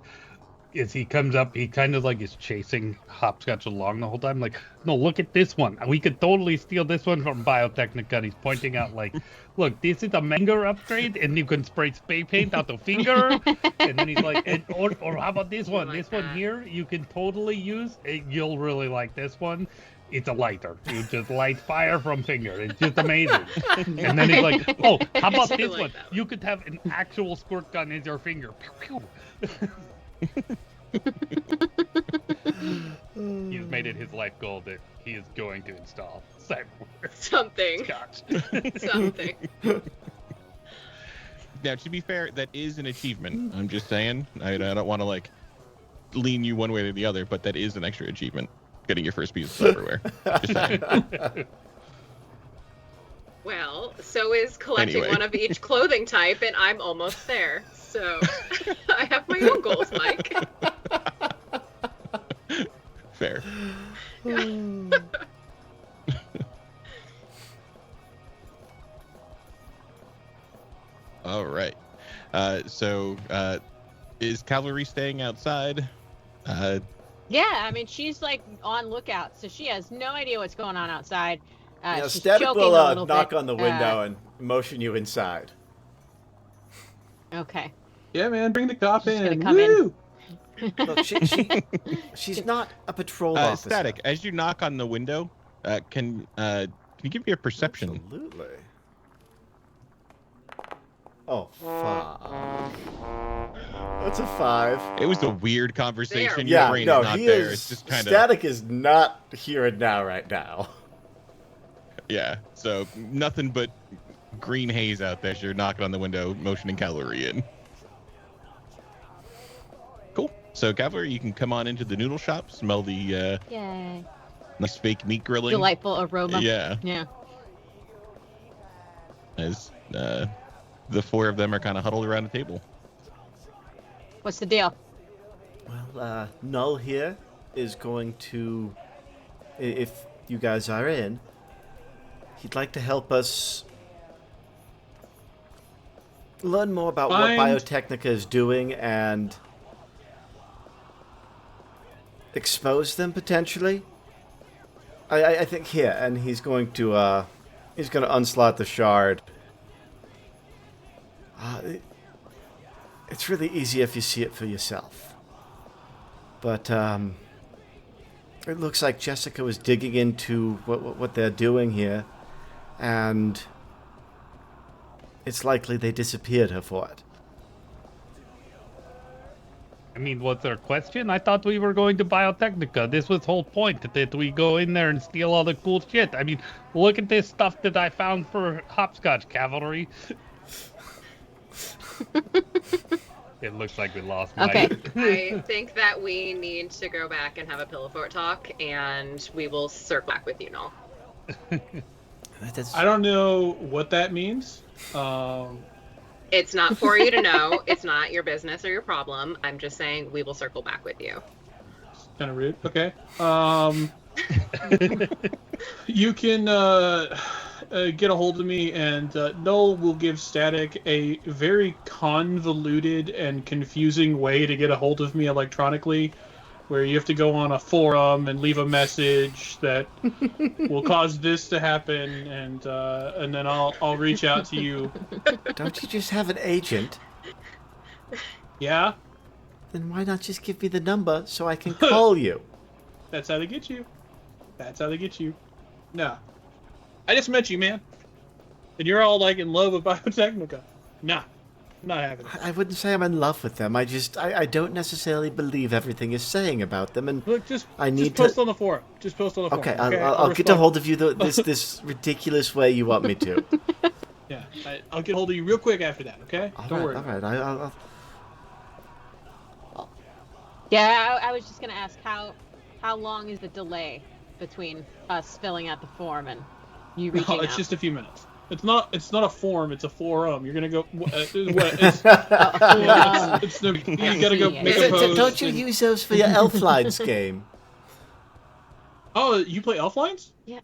S1: as he comes up, he kind of like is chasing Hopscotch along the whole time. Like, no, look at this one. We could totally steal this one from Biotechnica. And he's pointing out, like, look, this is a Menger upgrade, and you can spray paint out the finger. And then he's like, or how about this one? This one here, you can totally use. You'll really like this one. It's a lighter. You just light fire from finger. It's just amazing. And then he's like, oh, how about this one? You could have an actual squirt gun in your finger. Pew, pew. He's made it his life goal that he is going to install
S4: something. Something.
S5: Now, to be fair, that is an achievement. I'm just saying. I don't want to like lean you one way or the other, but that is an extra achievement. Getting your first piece of silverware. Just saying.
S4: Well, so is collecting one of each clothing type, and I'm almost there. So I have my own goals, Mike.
S5: Fair. All right. So is Cavalry staying outside?
S3: Yeah, I mean, she's like on lookout, so she has no idea what's going on outside. She's
S2: Static
S3: joking
S2: will
S3: a little
S2: knock
S3: bit.
S2: on the window and motion you inside.
S3: Okay.
S6: Yeah, man, bring the cop
S3: She's
S6: in.
S3: gonna come
S6: Woo!
S2: Look, she's not a patrol officer.
S5: Static, as you knock on the window, can you give me a perception?
S2: Absolutely. Oh, fuck. That's a 5.
S5: It was a weird conversation.
S2: Yeah,
S5: Your brain's
S2: no,
S5: not
S2: he
S5: there.
S2: is.
S5: It's just kind of
S2: Static is not here and now right now.
S5: yeah. So nothing but green haze out there. So you're knocking on the window, motioning Cavalry in. Cool. So Cavalry, you can come on into the noodle shop, smell the
S3: Yay.
S5: nice fake meat grilling.
S3: Delightful aroma.
S5: Yeah.
S3: Yeah.
S5: As the four of them are kind of huddled around a table.
S3: What's the deal?
S2: Well, Null here is going to, if you guys are in, he'd like to help us learn more about what Biotechnica is doing and expose them potentially. I think here, and he's going to unslot the shard. It's really easy if you see it for yourself. But it looks like Jessica was digging into what they're doing here, and it's likely they disappeared her for it.
S1: I mean, what's their question? I thought we were going to Biotechnica. This was the whole point, that we go in there and steal all the cool shit. I mean, look at this stuff that I found for Hopscotch Cavalry. It looks like we lost Mike.
S3: Okay.
S4: I think that we need to go back and have a pillow fort talk, and we will circle back with you, Null.
S6: I don't know what that means.
S4: It's not for you to know. It's not your business or your problem. I'm just saying we will circle back with you.
S6: Kind of rude. Okay. You can get a hold of me, and Null will give Static a very convoluted and confusing way to get a hold of me electronically, where you have to go on a forum and leave a message that will cause this to happen, and then I'll reach out to you.
S2: Don't you just have an agent?
S6: Yeah?
S2: Then why not just give me the number so I can call you?
S6: That's how they get you. That's how they get you. No. I just met you, man. And you're all like in love with Biotechnica. Nah. I'm not having it.
S2: I wouldn't say I'm in love with them. I don't necessarily believe everything you're saying about them, and
S6: Look, just
S2: need
S6: post
S2: to...
S6: on the forum. Just post on the forum.
S2: Okay,
S6: Okay,
S2: I'll get a hold of you this ridiculous way you want me to.
S6: Yeah, I'll get a hold of you real quick after that, okay? Don't worry.
S2: All right. I'll...
S3: Yeah, I was just gonna ask how long is the delay between us filling out the form and you reaching out?
S6: It's just a few minutes. It's not a form. It's a forum. You're gonna go. You gotta go make a post.
S2: Don't you use those for your Elflines game?
S6: Oh, you play Elflines?
S3: Yeah,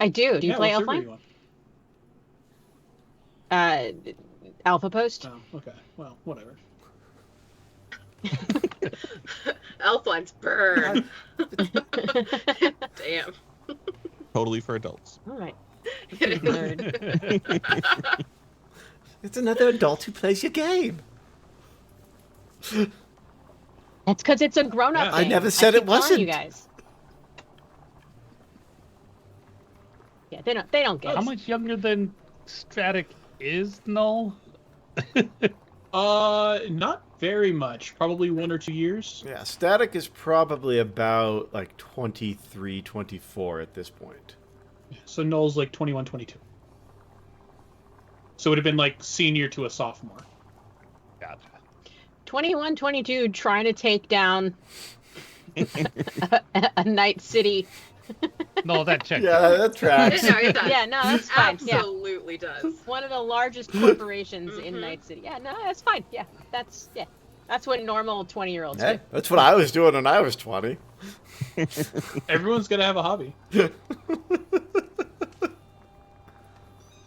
S3: I do. Do you play
S6: what server
S3: Elfline?
S6: you
S3: Alpha Post.
S6: Oh, okay. Well, whatever.
S4: Elf lines burn. Damn.
S5: Totally for adults.
S3: All right.
S4: It is.
S3: Nerd.
S2: It's another adult who plays your game.
S3: It's because it's a grown-up
S6: Yeah.
S3: game.
S2: I never said
S3: keep
S2: it
S3: telling
S2: wasn't.
S3: You guys. Yeah, they don't get
S1: How
S3: it.
S1: much younger than Stratic is Null?
S6: Not very much. Probably 1 or 2 years.
S2: Yeah, Static is probably about like 23, 24 at this point.
S6: So Null's like 21, 22. So it would have been like senior to a sophomore.
S1: Gotcha.
S3: 21, 22, trying to take down a Night City.
S1: No, that checks.
S2: Yeah,
S1: out.
S2: that tracks.
S4: No, it does.
S3: Yeah, no, that's fine. Yeah.
S4: Absolutely does.
S3: One of the largest corporations in Night City. Yeah, no, that's fine. Yeah, that's what normal 20-year-olds
S2: Hey,
S3: do.
S2: that's what I was doing when I was 20.
S6: Everyone's gonna have a hobby.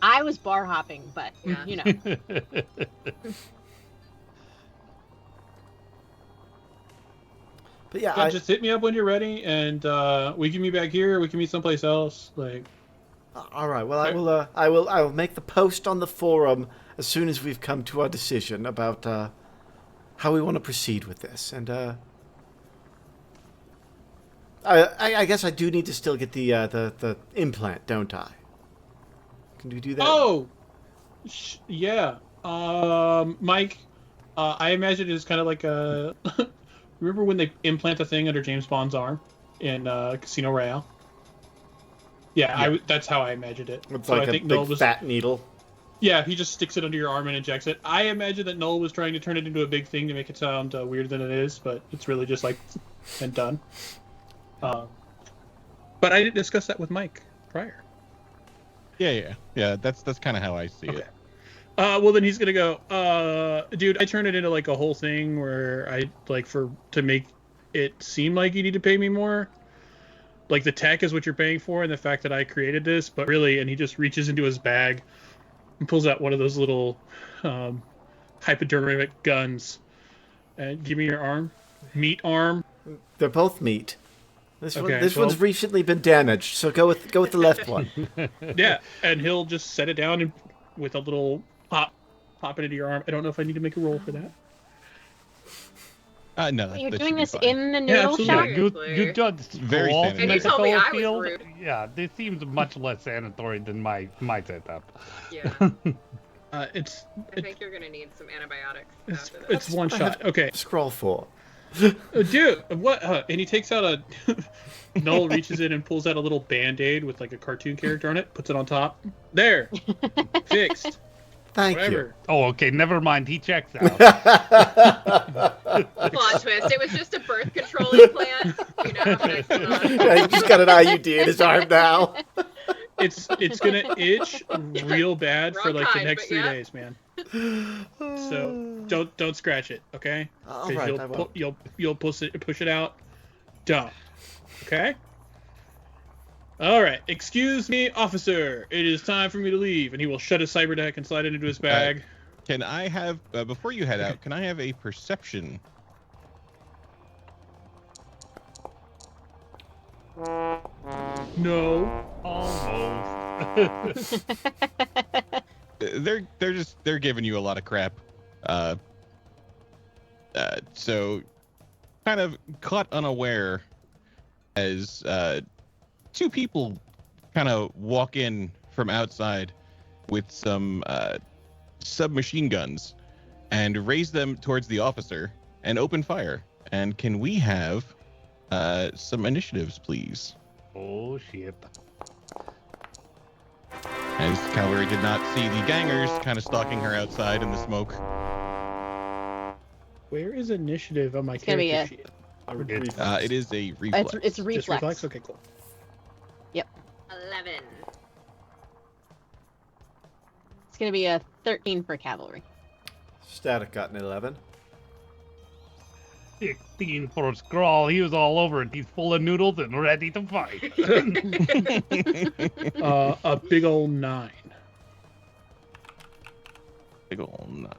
S3: I was bar hopping, but
S4: Yeah.
S3: you know.
S2: But yeah,
S6: Yeah, just hit me up when you're ready, and we can meet back here. We can meet someplace else. Like,
S2: all right. Well, I will make the post on the forum as soon as we've come to our decision about how we want to proceed with this. And I guess I do need to still get the implant, don't I? Can we do that?
S6: oh, yeah. Mike, I imagine it's kind of like a. Remember when they implant a thing under James Bond's arm in Casino Royale? Yeah, that's how I imagined it.
S2: It's
S6: So
S2: like
S6: I
S2: a
S6: think
S2: big
S6: Null was,
S2: fat needle.
S6: yeah, he just sticks it under your arm and injects it. I imagine that Null was trying to turn it into a big thing to make it sound weirder than it is, but it's really just like and done. But I didn't discuss that with Mike prior.
S5: Yeah. That's kind of how I see
S6: Okay.
S5: it.
S6: Well, then he's gonna go, dude, I turned it into like a whole thing where I like to make it seem like you need to pay me more. Like the tech is what you're paying for, and the fact that I created this, but really, and he just reaches into his bag and pulls out one of those little hypodermic guns and give me your arm, meat arm.
S2: They're both meat. This
S6: Okay,
S2: one's
S6: well-
S2: recently been damaged, so go with the left one.
S6: Yeah, and he'll just set it down and with a little pop it into your arm. I don't know if I need to make a roll for that.
S5: No,
S3: You're
S5: that
S3: doing
S5: should be
S3: this
S5: fine.
S3: in the noodle
S6: absolutely.
S3: shop?
S1: You judged
S5: Very
S1: all
S5: sanitary.
S4: And you told me I was
S1: field.
S4: rude.
S1: Yeah, this seems much less sanitary than my setup.
S4: Yeah.
S6: It's
S4: I think you're gonna need some antibiotics after this.
S6: it's one shot. Okay,
S2: Scroll 4.
S6: dude, what? And he takes out a. Null reaches in and pulls out a little Band-Aid with like a cartoon character on it, puts it on top. There, fixed.
S2: Thank
S6: Whatever.
S1: Oh, okay, never mind. He checks out.
S4: Plot twist. It was just a birth control implant. You know, next
S2: you. Yeah, he's just got an IUD in his arm now.
S6: It's gonna itch real bad for
S4: Wrong
S6: like the
S4: kind,
S6: next
S4: but
S6: 3
S4: yeah.
S6: days, man. So don't scratch it, okay?
S2: All
S6: 'Cause
S2: right, I won't.
S6: you'll push it out. Don't. Okay. All right. Excuse me, officer. It is time for me to leave, and he will shut his cyber deck and slide it into his bag.
S5: Can I have before you head out? Can I have a perception?
S6: No.
S1: Almost.
S5: They're giving you a lot of crap. So kind of caught unaware as two people kind of walk in from outside with some submachine guns and raise them towards the officer and open fire. And can we have some initiatives, please?
S1: Oh shit.
S5: As Calvary did not see the gangers kind of stalking her outside in the smoke.
S6: Where is initiative on my
S3: It's gonna be
S6: character sheet?
S5: It is a reflex.
S3: It's
S6: Just
S3: reflex.
S6: reflex? Okay, cool.
S4: 11.
S3: It's gonna be a 13 for cavalry.
S2: Static got an 11.
S1: 16 for Scrawl. He was all over it. He's full of noodles and ready to fight.
S6: A big old 9.
S5: Big ol' 9.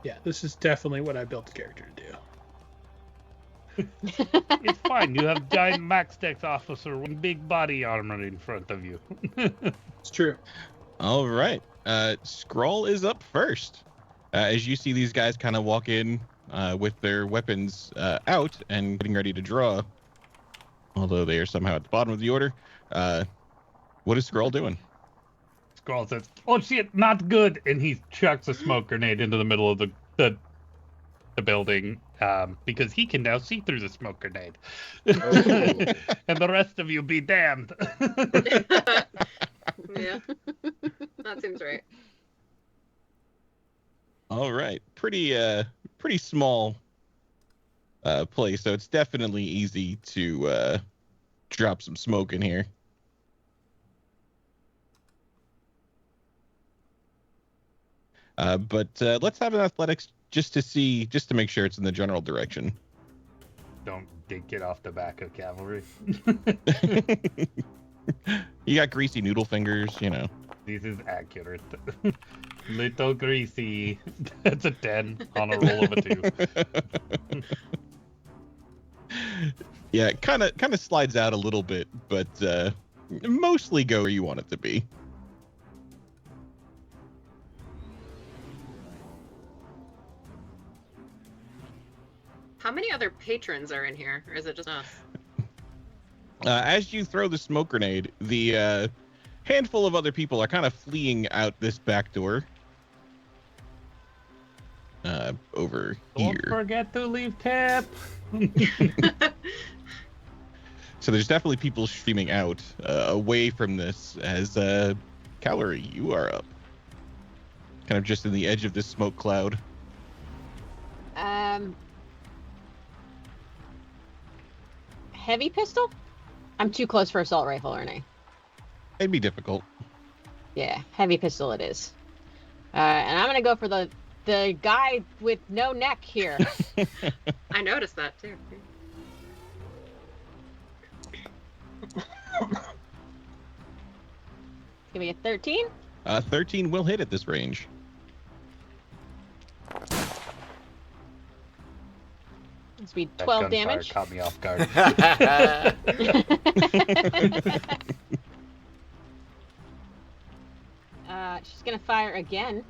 S6: Yeah, this is definitely what I built the character to do.
S1: It's fine. You have giant Max Dex officer with big body armor in front of you.
S6: It's true.
S5: All right. Skrull is up first. As you see these guys kind of walk in with their weapons out and getting ready to draw, although they are somehow at the bottom of the order, what is Skrull doing?
S1: Skrull says, "Oh shit, not good," and he chucks a smoke grenade into the middle of the building because he can now see through the smoke grenade. And the rest of you be damned.
S4: Yeah, that seems right.
S5: All right. Pretty small place, so it's definitely easy to drop some smoke in here. But let's have an athletics just to make sure it's in the general direction.
S1: Don't get off the back of cavalry.
S5: You got greasy noodle fingers, you know.
S1: This is accurate. Little greasy. That's a 10 on a roll of a 2.
S5: Yeah, it kind of slides out a little bit, but mostly go where you want it to be.
S4: How many other patrons are in here, or is it just us?
S5: As you throw the smoke grenade, the handful of other people are kind of fleeing out this back door. Over here.
S1: Don't forget to leave tip.
S5: So there's definitely people streaming out away from this as Calorie, you are up. Kind of just in the edge of this smoke cloud.
S3: Heavy pistol? I'm too close for assault rifle, aren't I?
S5: It'd be difficult.
S3: Yeah, heavy pistol it is. And I'm gonna go for the guy with no neck here.
S4: I noticed that too.
S3: Give me a 13.
S5: 13 will hit at this range.
S3: This will be 12 damage.
S1: Caught me off guard.
S3: She's gonna fire again.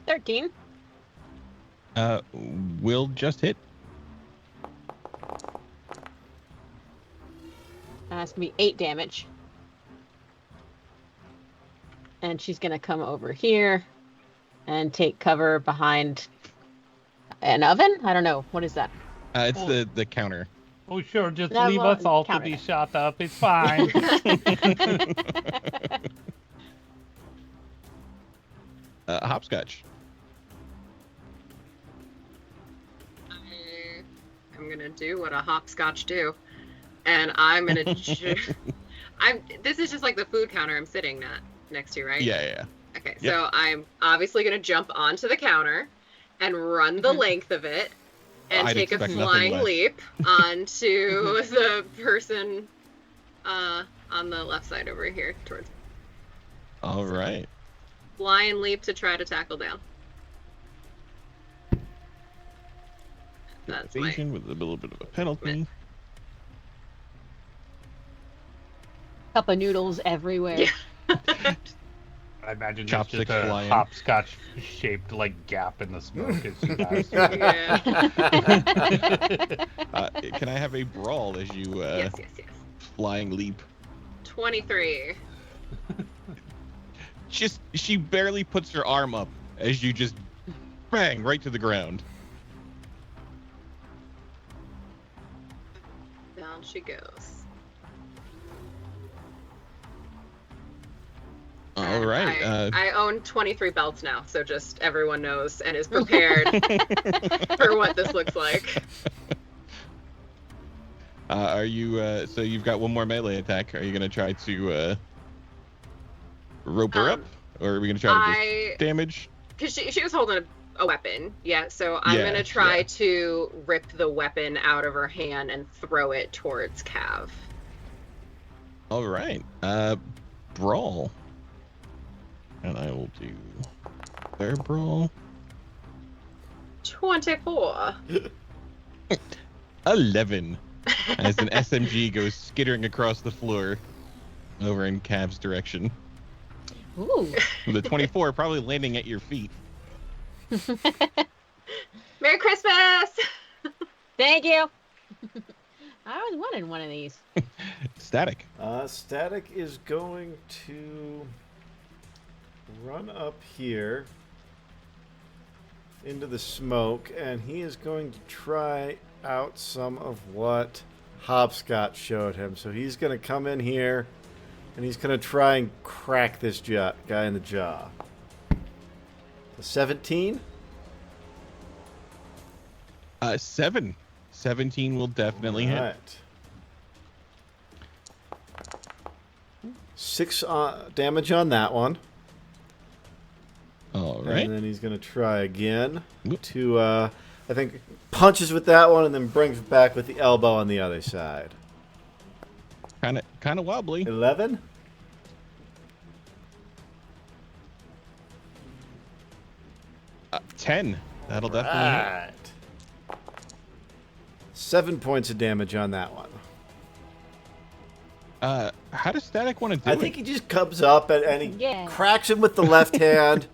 S3: $13.
S5: Will just hit.
S3: That's gonna be 8 damage. And she's gonna come over here and take cover behind an oven? I don't know. What is that?
S5: It's the counter.
S1: Oh, sure. Just
S3: No,
S1: leave
S3: well,
S1: us all to
S3: counter
S1: be
S3: it.
S1: shot up. It's fine.
S5: Hopscotch.
S4: I'm gonna do what a hopscotch do, and I'm gonna. This is just like the food counter I'm sitting next to, right?
S5: Yeah.
S4: Okay,
S5: Yep.
S4: so I'm obviously gonna jump onto the counter and run the length of it, and
S5: I'd
S4: take a
S5: expect nothing
S4: flying
S5: less.
S4: leap onto the person on the left side over here towards.
S5: All right.
S4: Flying leap to try to tackle down. That's my.
S5: Evasion with a little bit of a penalty.
S3: Cup of noodles everywhere.
S4: Yeah.
S1: I imagine there's
S5: Chopstick
S1: just a
S5: flying.
S1: hopscotch-shaped like gap in the smoke as she dives.
S4: Yeah.
S5: Can I have a brawl as you
S4: Yes.
S5: flying leap?
S4: 23.
S5: She barely puts her arm up as you just bang right to the ground.
S4: Down she goes.
S5: All right.
S4: I own 23 belts now, so just everyone knows and is prepared for what this looks like.
S5: Are you? So you've got one more melee attack. Are you gonna try to rope her up, or are we gonna try to just damage?
S4: Because she was holding a weapon, yeah. So I'm gonna try to rip the weapon out of her hand and throw it towards Cav.
S5: All right. Brawl. And I will do their brawl.
S4: 24.
S5: 11. As an SMG goes skittering across the floor over in Cav's direction.
S3: Ooh.
S5: With a 24 probably landing at your feet.
S4: Merry Christmas!
S3: Thank you. I always wanted one of these.
S5: Static.
S2: Static is going to run up here into the smoke, and he is going to try out some of what Hopscotch showed him. So he's going to come in here, and he's going to try and crack this guy in the jaw. A 17?
S5: 7. 17 will definitely hit.
S2: Right. 6 damage on that one.
S5: All right.
S2: And then he's going to try again
S5: Whoop.
S2: to, I think, punches with that one and then brings it back with the elbow on the other side.
S5: Kind of wobbly.
S2: 11?
S5: Uh, 10. That'll definitely hit.
S2: Right. 7 points of damage on that one.
S5: How does Static want to do
S2: I
S5: it?
S2: think he just comes up and he
S3: Yeah.
S2: cracks him with the left hand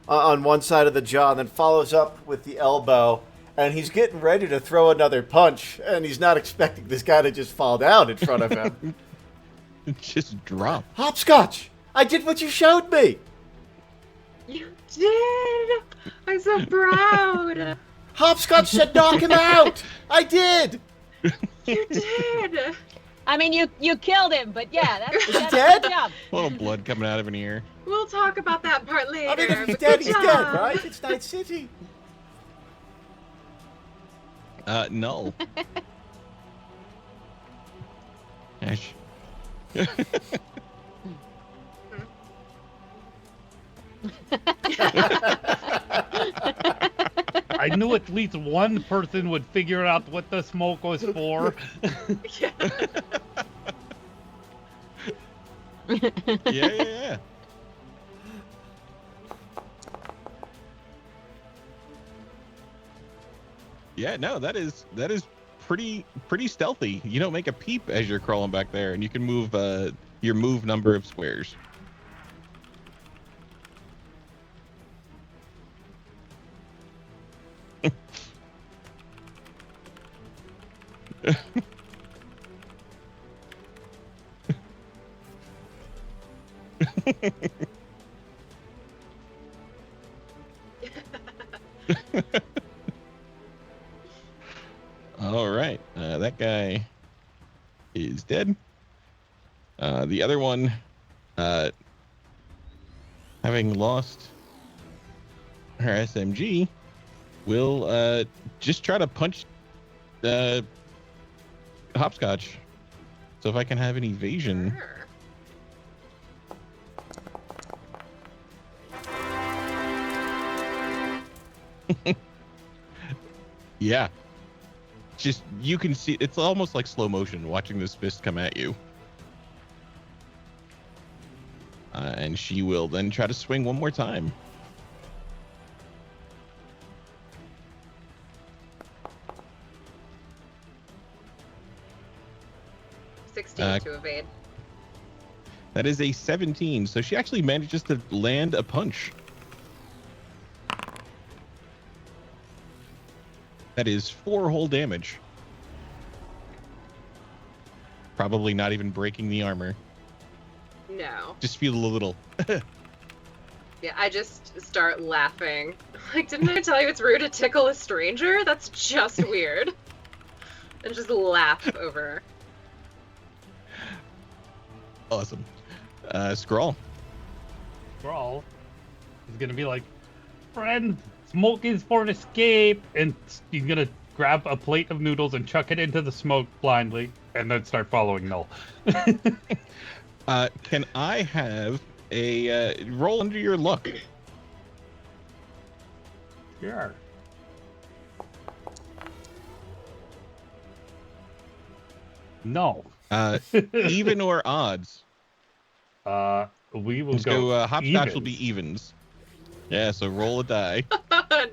S2: on one side of the jaw, and then follows up with the elbow. And he's getting ready to throw another punch, and he's not expecting this guy to just fall down in front of him.
S5: Just drop.
S2: Hopscotch! I did what you showed me!
S4: You did! I'm so proud!
S2: Hopscotch said knock him out! I did!
S4: You did!
S3: I mean, you killed him, but yeah, that's
S2: dead?
S3: good job.
S5: A little blood coming out of an ear.
S4: We'll talk about that part later.
S2: I mean, if he's
S4: but
S2: dead,
S4: good
S2: he's
S4: job.
S2: dead, right? It's Night City.
S5: Null. Ash.
S1: I knew at least one person would figure out what the smoke was for.
S5: Yeah. Yeah, no, that is pretty stealthy. You don't make a peep as you're crawling back there, and you can move your move number of squares. All right, that guy is dead. The other one, having lost her SMG, will just try to punch Hopscotch. So if I can have an evasion.
S4: Sure.
S5: Yeah. Just, you can see, it's almost like slow motion watching this fist come at you. And she will then try to swing one more time.
S4: To evade.
S5: That is a 17, so she actually manages to land a punch. That is 4 whole damage. Probably not even breaking the armor.
S4: No.
S5: Just feel a little.
S4: Yeah, I just start laughing. Like, didn't I tell you it's rude to tickle a stranger? That's just weird. And just laugh over.
S5: Awesome. Scrawl.
S1: Brawl is gonna be like, friend, smoke is for an escape, and he's gonna grab a plate of noodles and chuck it into the smoke blindly, and then start following Null.
S5: Can I have a roll under your luck?
S1: Sure. No.
S5: Even or odds?
S1: We will
S5: Let's
S1: go.
S5: go. Hopscotch will
S1: evens.
S5: be evens. Yeah, so roll a die.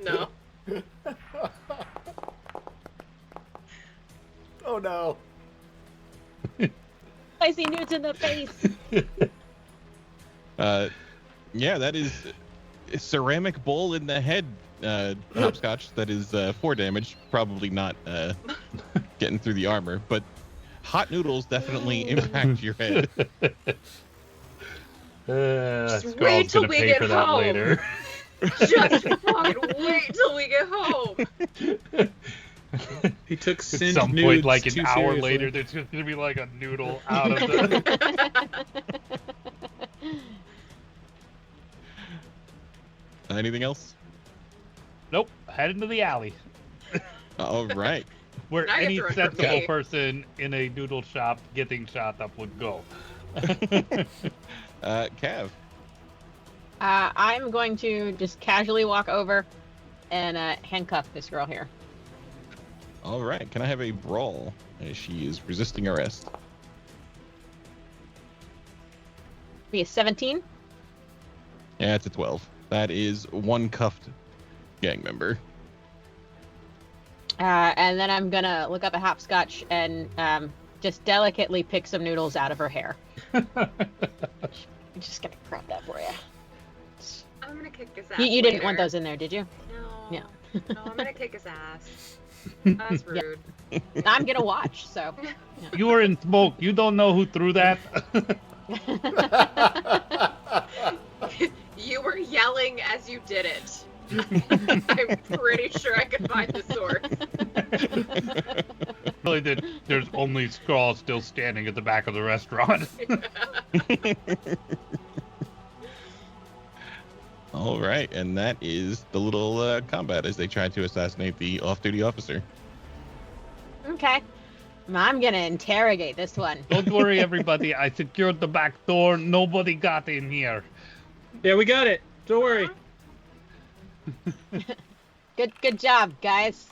S4: No.
S2: Oh no.
S3: Spicy nudes in the face.
S5: Yeah, that is a ceramic bowl in the head, Hopscotch. That is 4 damage. Probably not getting through the armor, but hot noodles definitely impact your head.
S4: Just wait
S1: Squall's
S4: till
S1: gonna
S4: we
S1: pay
S4: get
S1: for that
S4: home.
S1: later.
S4: Just fucking wait till we get home.
S6: He took
S1: At
S6: sent
S1: some
S6: nudes
S1: point, like an
S6: too
S1: hour
S6: seriously.
S1: later, there's just gonna be like a noodle out of the.
S5: Anything else?
S1: Nope, head into the alley.
S5: All right.
S1: Where
S4: Now you have
S1: any
S4: to run from
S1: sensible
S4: me.
S1: person in a noodle shop getting shot up would go.
S5: Cav.
S3: I'm going to just casually walk over and handcuff this girl here.
S5: All right. Can I have a brawl as she is resisting arrest?
S3: Be a 17.
S5: Yeah, it's a 12. That is one cuffed gang member.
S3: And then I'm gonna look up a hopscotch and just delicately pick some noodles out of her hair. I'm just gonna crop that for you.
S4: I'm gonna kick his ass.
S3: You didn't want
S4: later.
S3: those in there, did you?
S4: No.
S3: Yeah.
S4: No, I'm gonna kick his ass. That's rude.
S3: I'm gonna watch. So.
S1: You were in smoke. You don't know who threw that.
S4: You were yelling as you did it. I'm pretty sure I could find the source.
S1: Really, there's only Squall still standing at the back of the restaurant.
S5: All right, and that is the little combat as they try to assassinate the off-duty officer.
S3: Okay. I'm gonna interrogate this one.
S1: Don't worry, everybody. I secured the back door. Nobody got in here.
S6: Yeah, we got it. Don't worry.
S3: Good job, guys.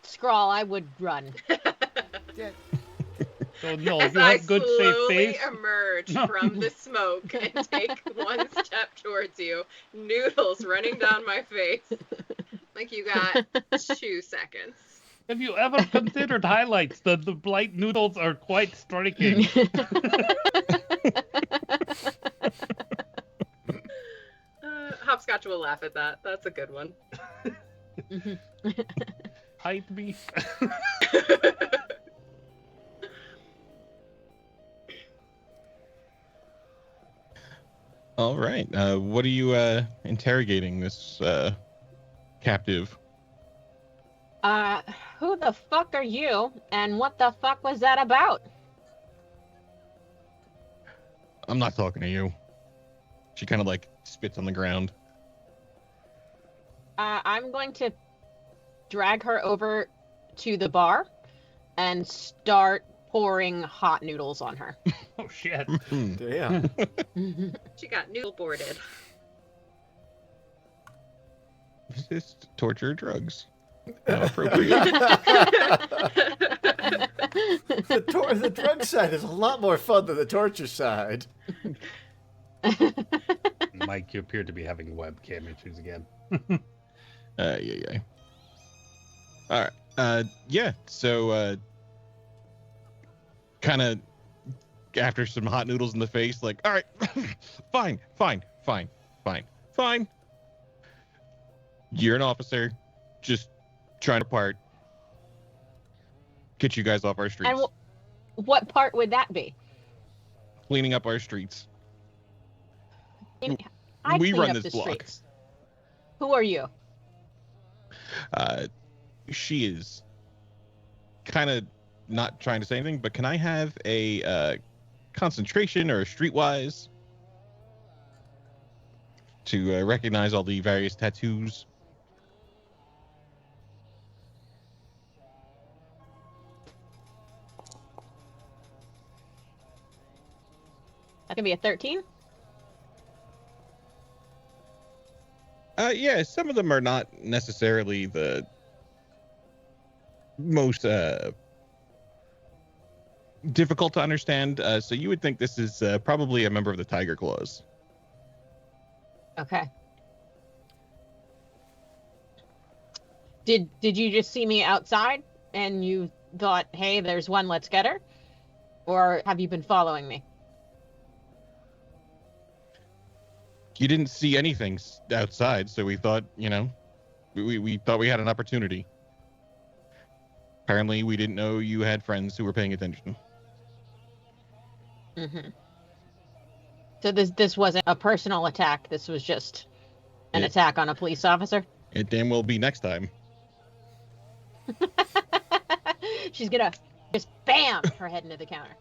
S3: Scrawl, I would run.
S1: So no,
S4: As
S1: you
S4: I
S1: have good safe
S4: slowly
S1: face.
S4: emerge from the smoke and take one step towards you, noodles running down my face. Like you got 2 seconds.
S1: Have you ever considered highlights? The blight noodles are quite striking.
S4: Hopscotch will laugh at that. That's a good one.
S1: Hype me.
S5: All right, what are you interrogating this captive?
S3: Who the fuck are you? And what the fuck was that about?
S5: I'm not talking to you. She kind of like spits on the ground.
S3: I'm going to drag her over to the bar and start pouring hot noodles on her.
S1: Oh shit.
S2: Damn.
S4: She got noodle boarded.
S5: Resist torture or drugs. Not appropriate.
S2: The drug side is a lot more fun than the torture side.
S1: Mike, you appear to be having webcam issues again.
S5: Yeah. All right. Yeah. So, kind of after some hot noodles in the face, like, all right, fine. You're an officer, just trying to part, get you guys off our streets,
S3: And what part would that be?
S5: cleaning up our streets.
S3: I
S5: We
S3: clean
S5: run
S3: up
S5: this
S3: the
S5: block.
S3: streets. Who are you?
S5: She is kind of not trying to say anything, but can I have a concentration or a streetwise to recognize all the various tattoos?
S3: That can be a 13.
S5: Yeah, some of them are not necessarily the most difficult to understand. So you would think this is probably a member of the Tiger Claws.
S3: Okay. Did you just see me outside and you thought, hey, there's one, let's get her? Or have you been following me?
S5: You didn't see anything outside, so we thought, we thought we had an opportunity. Apparently, we didn't know you had friends who were paying attention.
S3: Mm-hmm. So this wasn't a personal attack. This was just an attack on a police officer?
S5: It damn will be next time.
S3: She's gonna just bam her head into the counter.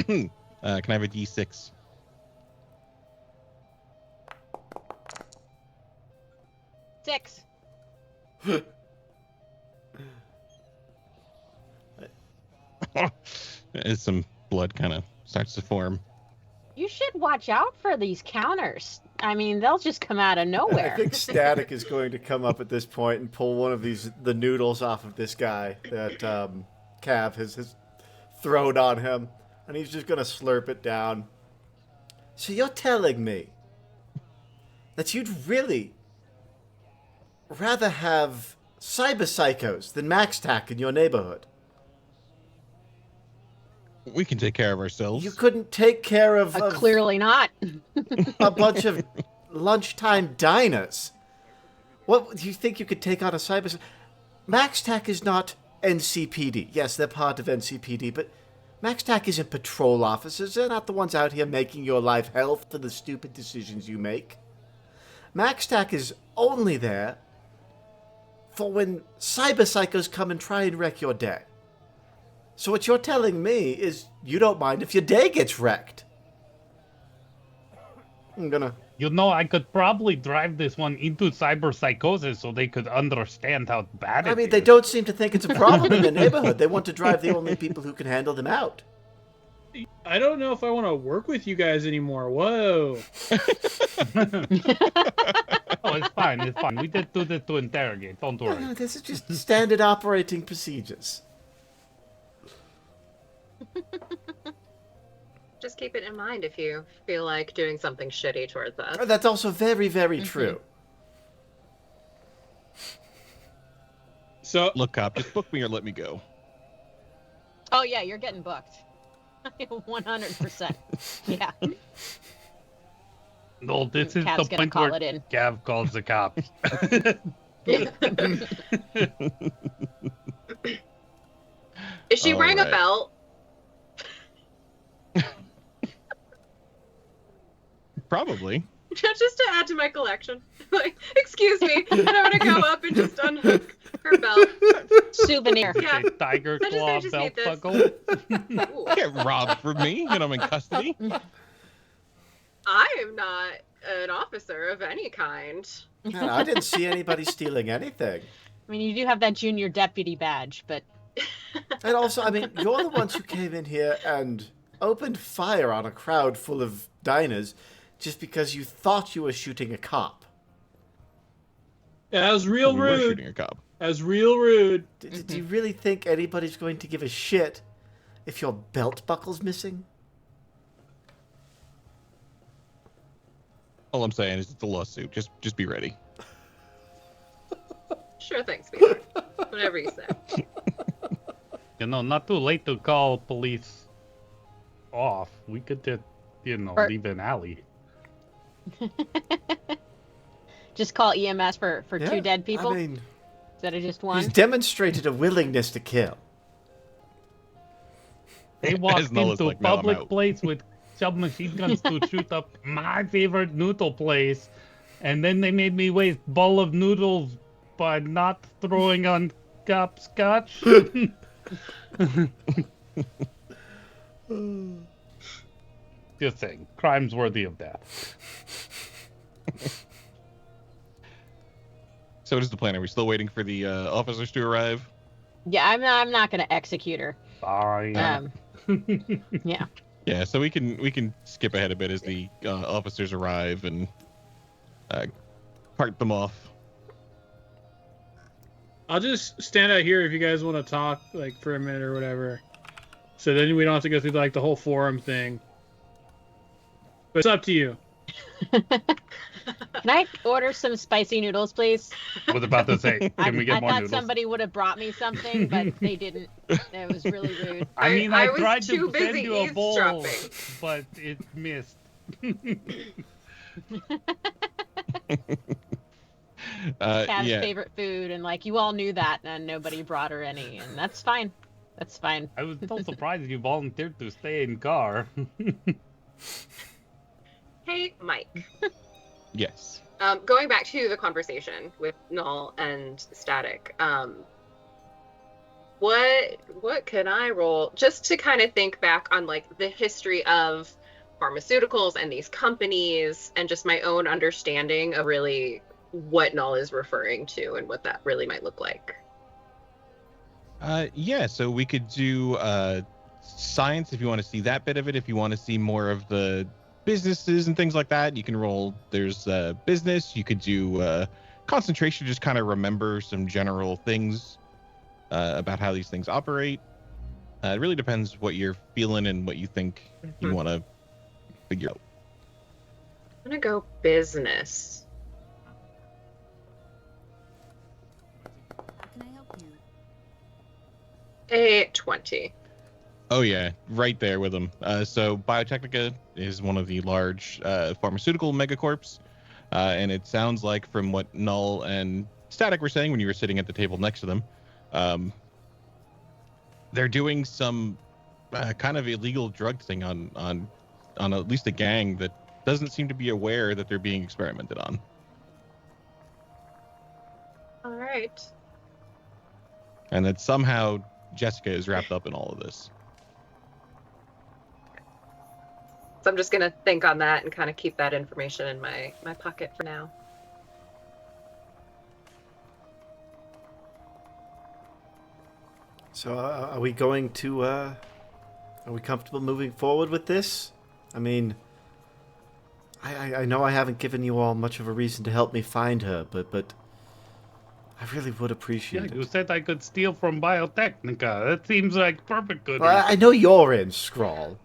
S5: Can I have a D6?
S3: 6.
S5: As some blood kind of starts to form.
S3: You should watch out for these counters. I mean, they'll just come out of nowhere.
S2: I think Static is going to come up at this point and pull one of the noodles off of this guy that Cav has thrown on him, and he's just going to slurp it down. So you're telling me that you'd really rather have cyber psychos than MaxTac in your neighborhood?
S5: We can take care of ourselves.
S2: You couldn't take care of
S3: clearly not.
S2: a bunch of lunchtime diners. What do you think you could take on a cyber? MaxTac is not NCPD. Yes, they're part of NCPD, but MaxTac isn't patrol officers. They're not the ones out here making your life hell for the stupid decisions you make. MaxTac is only there for when cyber psychos come and try and wreck your day. So what you're telling me is you don't mind if your day gets wrecked.
S1: I could probably drive this one into cyber psychosis so they could understand how bad it is.
S2: They don't seem to think it's a problem in the neighborhood. They want to drive the only people who can handle them out.
S6: I don't know if I want to work with you guys anymore. Whoa.
S1: Oh, it's fine. It's fine. We did do this to interrogate. Don't worry.
S2: No, this is just standard operating procedures.
S4: Just keep it in mind if you feel like doing something shitty towards us.
S2: That's also very, very true.
S6: So
S5: look, cop, just book me or let me go.
S3: Oh yeah, you're getting booked. 100%. Yeah.
S1: No, this is
S3: Cav's
S1: the
S3: gonna
S1: point
S3: call
S1: where
S3: it in.
S1: Cav calls the cops.
S4: Is she wearing a belt?
S5: Probably.
S4: Just to add to my collection. Like, excuse me, and I'm gonna go up and just unhook her belt.
S3: Souvenir.
S4: Yeah.
S1: Tiger
S4: I
S1: claw
S4: just
S1: belt
S4: need this.
S1: buckle.
S4: Ooh.
S5: Get robbed from me when I'm in custody.
S4: I am not an officer of any kind.
S2: Man, I didn't see anybody stealing anything.
S3: I mean, you do have that junior deputy badge, but...
S2: And also, you're the ones who came in here and opened fire on a crowd full of diners just because you thought you were shooting a cop.
S6: yeah, that was real
S5: We were
S6: rude.
S5: shooting a cop.
S6: That was real rude.
S2: Do you really think anybody's going to give a shit if your belt buckle's missing?
S5: All I'm saying is it's a lawsuit. Just be ready.
S4: Sure thing, sweetheart. Whatever you say.
S1: Not too late to call police off. We could just, leave an alley.
S3: Just call EMS for
S2: Yeah,
S3: 2 dead people instead of just one.
S2: He's demonstrated a willingness to kill.
S1: They walked
S5: Null is
S1: into a
S5: like, "No, I'm
S1: public
S5: out."
S1: place with submachine guns to shoot up my favorite noodle place, and then they made me waste bowl of noodles by not throwing on scotch. Just saying, crimes worthy of death.
S5: So what is the plan? Are we still waiting for the officers to arrive?
S3: Yeah, I'm not going to execute her.
S1: Fine.
S3: Yeah.
S5: Yeah, so we can skip ahead a bit as the officers arrive and cart them off.
S6: I'll just stand out here if you guys want to talk, like, for a minute or whatever. So then we don't have to go through like the whole forum thing. But it's up to you.
S3: Can I order some spicy noodles, please?
S1: I was about to say, can we get
S3: I
S1: more
S3: thought
S1: noodles?
S3: somebody would have brought me something, but they didn't. That was really rude.
S1: I mean, I
S4: was
S1: tried
S4: too
S1: to send
S4: busy
S1: you a bowl,
S4: eavesdropping.
S1: but it missed.
S3: Cav's
S5: Yeah.
S3: favorite food, and like you all knew that, and nobody brought her any, and that's fine. That's fine.
S1: I was so surprised you volunteered to stay in car.
S4: Hey, Mike.
S5: Yes.
S4: Going back to the conversation with Null and Static, what can I roll just to kind of think back on like the history of pharmaceuticals and these companies and just my own understanding of really what Null is referring to and what that really might look like.
S5: Yeah, so we could do science if you want to see that bit of it. If you want to see more of the businesses and things like that, you can roll. There's business. You could do concentration, just kind of remember some general things about how these things operate. It really depends what you're feeling and what you think you want to figure out.
S4: I'm gonna go business.
S7: How can I help you?
S4: A 20.
S5: Oh yeah, right there with them. So Biotechnica is one of the large pharmaceutical megacorps, and it sounds like from what Null and Static were saying when you were sitting at the table next to them, they're doing some kind of illegal drug thing on at least a gang that doesn't seem to be aware that they're being experimented on.
S4: All right.
S5: And that somehow Jessica is wrapped up in all of this.
S4: So I'm just gonna think on that and kind of keep that information in my pocket for now.
S2: So are we going to, are we comfortable moving forward with this? I mean, I know I haven't given you all much of a reason to help me find her, but I really would
S1: Yeah,
S2: appreciate
S1: you
S2: it.
S1: said I could steal from Biotechnica. That seems like perfect good.
S2: Well, I know you're in, Scrawl,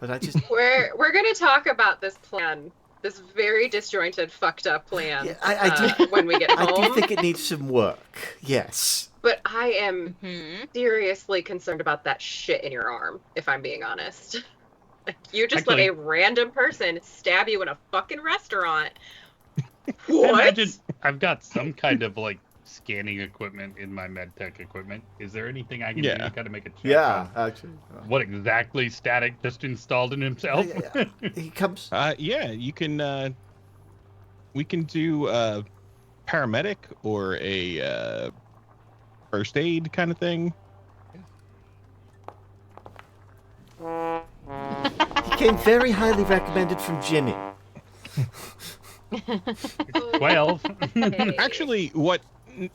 S2: but I just...
S4: We're gonna talk about this plan, this very disjointed, fucked up plan,
S2: Yeah, I do-
S4: when we get
S2: I
S4: home.
S2: do think it needs some work, yes.
S4: But I am
S3: Mm-hmm.
S4: seriously concerned about that shit in your arm, if I'm being honest. Like, you just
S1: Actually-
S4: let a random person stab you in a fucking restaurant.
S1: I
S4: What?
S1: imagine I've got some kind of like scanning equipment in my medtech equipment. Is there anything I can do
S5: Yeah.
S1: to kind of make a check
S2: Yeah,
S1: on
S2: actually.
S1: what exactly Static just installed in himself?
S2: He comes...
S5: Yeah, you can. We can do paramedic or a first aid kind of thing.
S2: He came very highly recommended from Jimmy.
S1: 12.
S4: Okay.
S5: Actually, what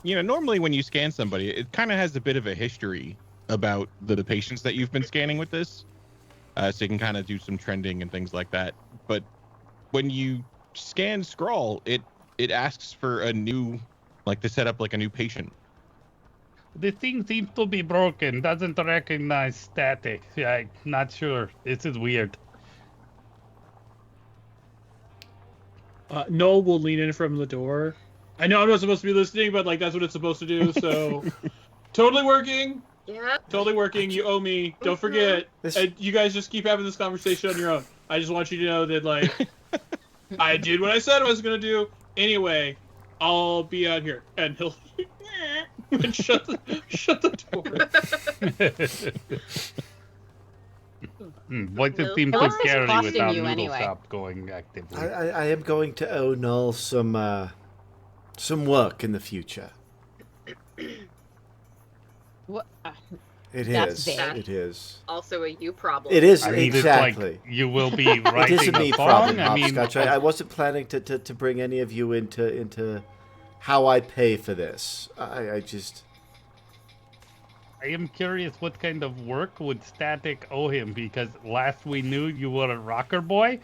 S5: normally when you scan somebody, it kind of has a bit of a history about the patients that you've been scanning with this, so you can kind of do some trending and things like that. But when you scan Scrawl, it asks for a new, like to set up like a new patient.
S1: The thing seems to be broken. Doesn't recognize Static. I'm not sure. This is weird.
S6: Null will lean in from the door. I know I'm not supposed to be listening, but like that's what it's supposed to do. So totally working.
S4: Yeah.
S6: Totally working. You owe me. Don't forget.
S2: This-
S6: And you guys just keep having this conversation on your own. I just want you to know that like I did what I said I was gonna do. Anyway, I'll be out here, and he'll and shut the door.
S1: Voices seem
S3: How
S1: so
S3: much is it
S1: scary
S3: costing
S1: without
S3: you
S1: Noodle
S3: anyway?
S1: Shop going actively.
S2: I am going to owe Null some work in the future.
S3: What?
S2: It
S3: That's
S2: is.
S3: vague.
S2: It is.
S4: Also a you problem.
S2: It is
S1: I mean,
S2: exactly.
S1: it's like you will be
S2: It is
S1: writing
S2: a me
S1: a
S2: problem,
S1: song. I mean,
S2: Hopscotch. I wasn't planning to bring any of you into how I pay for this. I just...
S1: I am curious what kind of work would Static owe him, because last we knew you were a rocker boy.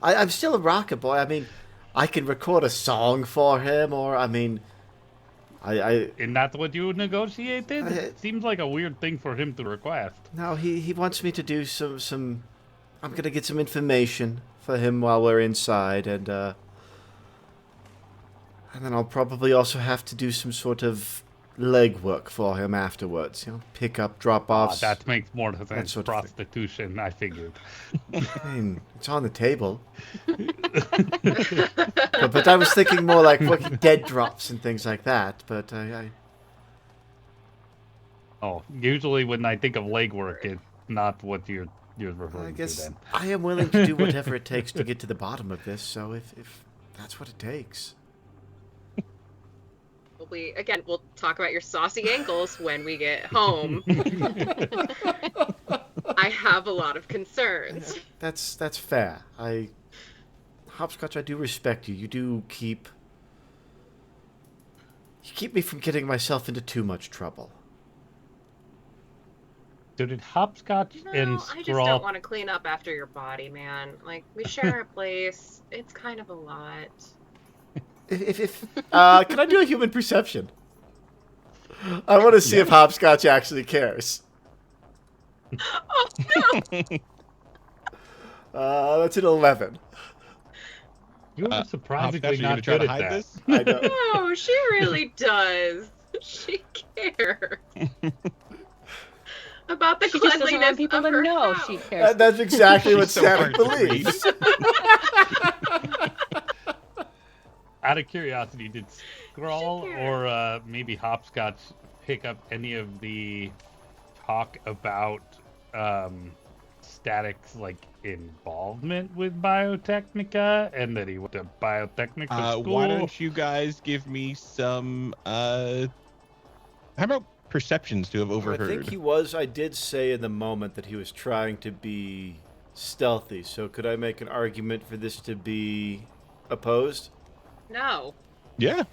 S2: I'm still a rocker boy. I mean, I can record a song for him, or I mean,
S1: Isn't that what you negotiated? It seems like a weird thing for him to request.
S2: No, he wants me to do some. I'm gonna get some information for him while we're inside, and then I'll probably also have to do some sort of legwork for him afterwards. Pick up, drop offs.
S1: That makes more sense.
S2: sort of thing.
S1: Prostitution, I figured.
S2: I mean, it's on the table. but I was thinking more like working dead drops and things like that. But
S1: Oh, usually when I think of legwork, it's not what you're
S2: I
S1: referring to
S2: guess
S1: then.
S2: I am willing to do whatever it takes to get to the bottom of this. So if that's what it takes.
S4: We'll talk about your saucy ankles when we get home. I have a lot of concerns.
S2: That's fair. Hopscotch, I do respect you. You do keep me from getting myself into too much trouble.
S1: So did Hopscotch and
S4: I just
S1: Scrawl...
S4: don't want to clean up after your body, man. Like, we share a place. It's kind of a lot.
S2: If can I do a human perception? I want to see if Hopscotch actually cares.
S4: Oh, no!
S2: That's an 11.
S1: You're surprisingly
S5: Hopscotch,
S1: not good at that.
S5: this?
S2: I know.
S4: No, she really does. She cares. About the
S3: She just doesn't
S4: cleanliness
S3: want people
S4: of
S3: to
S4: her
S3: know
S4: house.
S3: she cares.
S2: That's exactly what
S5: She's so
S2: Static
S5: hard to read.
S2: believes.
S1: Out of curiosity, did Scrawl
S4: Sure.
S1: or maybe Hopscotch pick up any of the talk about Static's involvement with Biotechnica and that he went to Biotechnica school?
S5: Why don't you guys give me some? How about perceptions to have overheard?
S2: I think I did say in the moment that he was trying to be stealthy, so could I make an argument for this to be opposed?
S4: No.
S5: Yeah.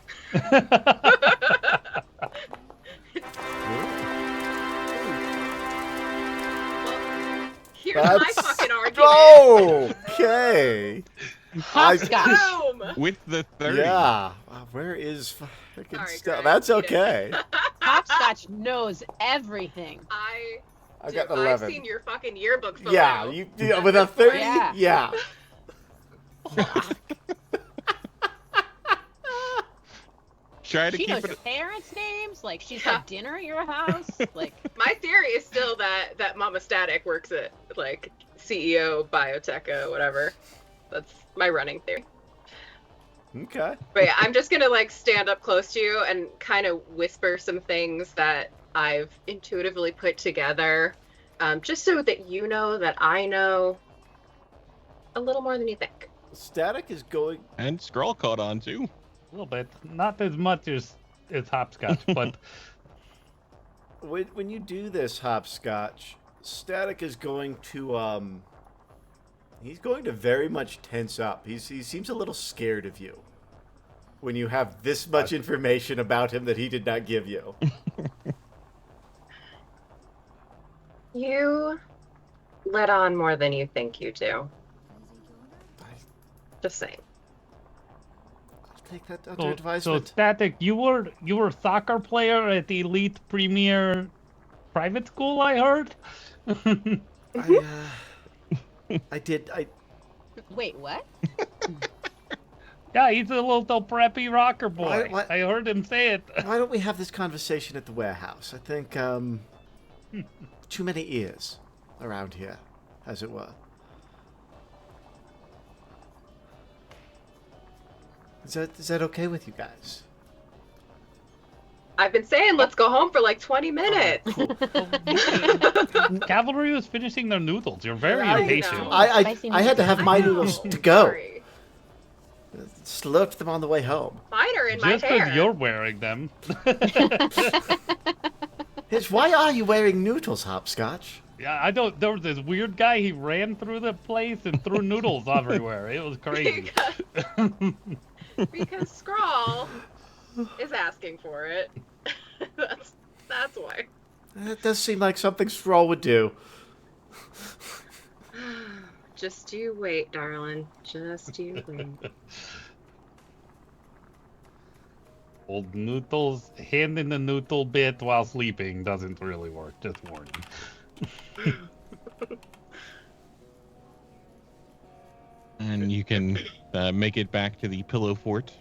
S4: Here's my
S2: That's-
S4: fucking argument.
S2: Oh, okay.
S3: Hopscotch.
S4: Boom!
S5: With the 30.
S2: Yeah. Where is fucking
S4: Sorry,
S2: stuff?
S4: Greg.
S2: That's
S4: You did.
S2: okay.
S3: Hopscotch knows everything.
S2: I
S4: Dude,
S2: got an
S4: I've
S2: 11.
S4: seen your fucking yearbook photo.
S2: Yeah, with a 30?
S3: Yeah.
S2: Yeah.
S5: Try to
S3: She knows
S5: keep
S3: your
S5: it.
S3: parents' names. Like, she's
S4: Yeah.
S3: had dinner at your house. Like,
S4: My theory is still that Mama Static works at CEO Biotech, whatever. That's my running theory.
S2: Okay.
S4: But yeah, I'm just gonna stand up close to you and kind of whisper some things that I've intuitively put together, just so that you know that I know a little more than you think.
S2: Static is going.
S5: And Scroll caught on too.
S1: A little bit. Not as much as Hopscotch, but
S2: When you do this, Hopscotch, Static is going to he's going to very much tense up. He seems a little scared of you when you have this much information about him that he did not give you.
S4: You let on more than you think you do. Just saying.
S2: I'll take that under
S1: so
S2: advisement.
S1: Static, you were a soccer player at the Elite Premier private school, I heard.
S2: I did.
S3: wait, what?
S1: Yeah, he's a little preppy rocker boy.
S2: What?
S1: I heard him say it.
S2: Why don't we have this conversation at the warehouse? I think too many ears around here, as it were. Is that okay with you guys?
S4: I've been saying let's go home for 20 minutes.
S1: Cavalry was finishing their noodles. You're very
S2: I
S1: impatient.
S4: know.
S2: I had to have my noodles to go.
S4: Sorry.
S2: Slurped them on the way home.
S4: Mine are in my
S1: Just
S4: hair.
S1: because you're wearing them.
S2: Why are you wearing noodles, Hopscotch?
S1: Yeah, I don't. There was this weird guy. He ran through the place and threw noodles everywhere. It was crazy.
S4: Because Scrawl is asking for it. That's why.
S2: That does seem like something Stroll would do.
S4: Just you wait, darling. Just you wait.
S1: Old noodles, handing the noodle bit while sleeping doesn't really work. Just warning.
S5: And you can make it back to the pillow fort.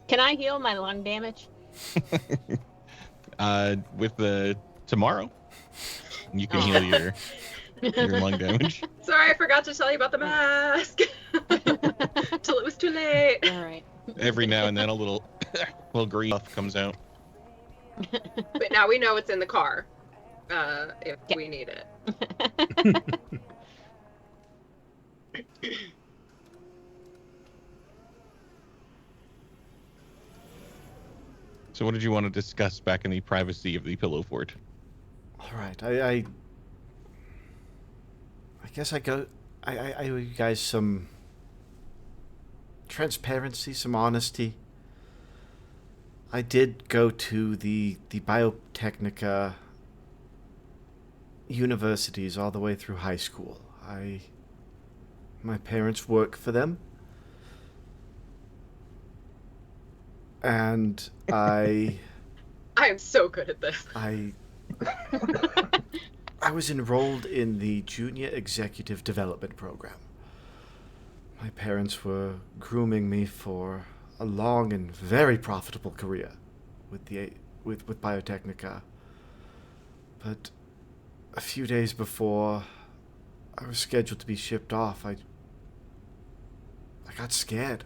S3: Can I heal my lung damage?
S5: With the tomorrow, you can heal your lung damage.
S4: Sorry, I forgot to tell you about the mask. Till it was too late.
S3: All right.
S5: Every now and then a little green puff comes out.
S4: But now we know it's in the car. If we need it.
S5: So what did you want to discuss back in the privacy of the pillow fort?
S2: All right, I guess I owe you guys some transparency, some honesty. I did go to the Biotechnica universities all the way through high school. My parents work for them. And I
S4: am so good at this.
S2: I was enrolled in the Junior Executive Development Program. My parents were grooming me for a long and very profitable career with Biotechnica. But a few days before I was scheduled to be shipped off, I got scared.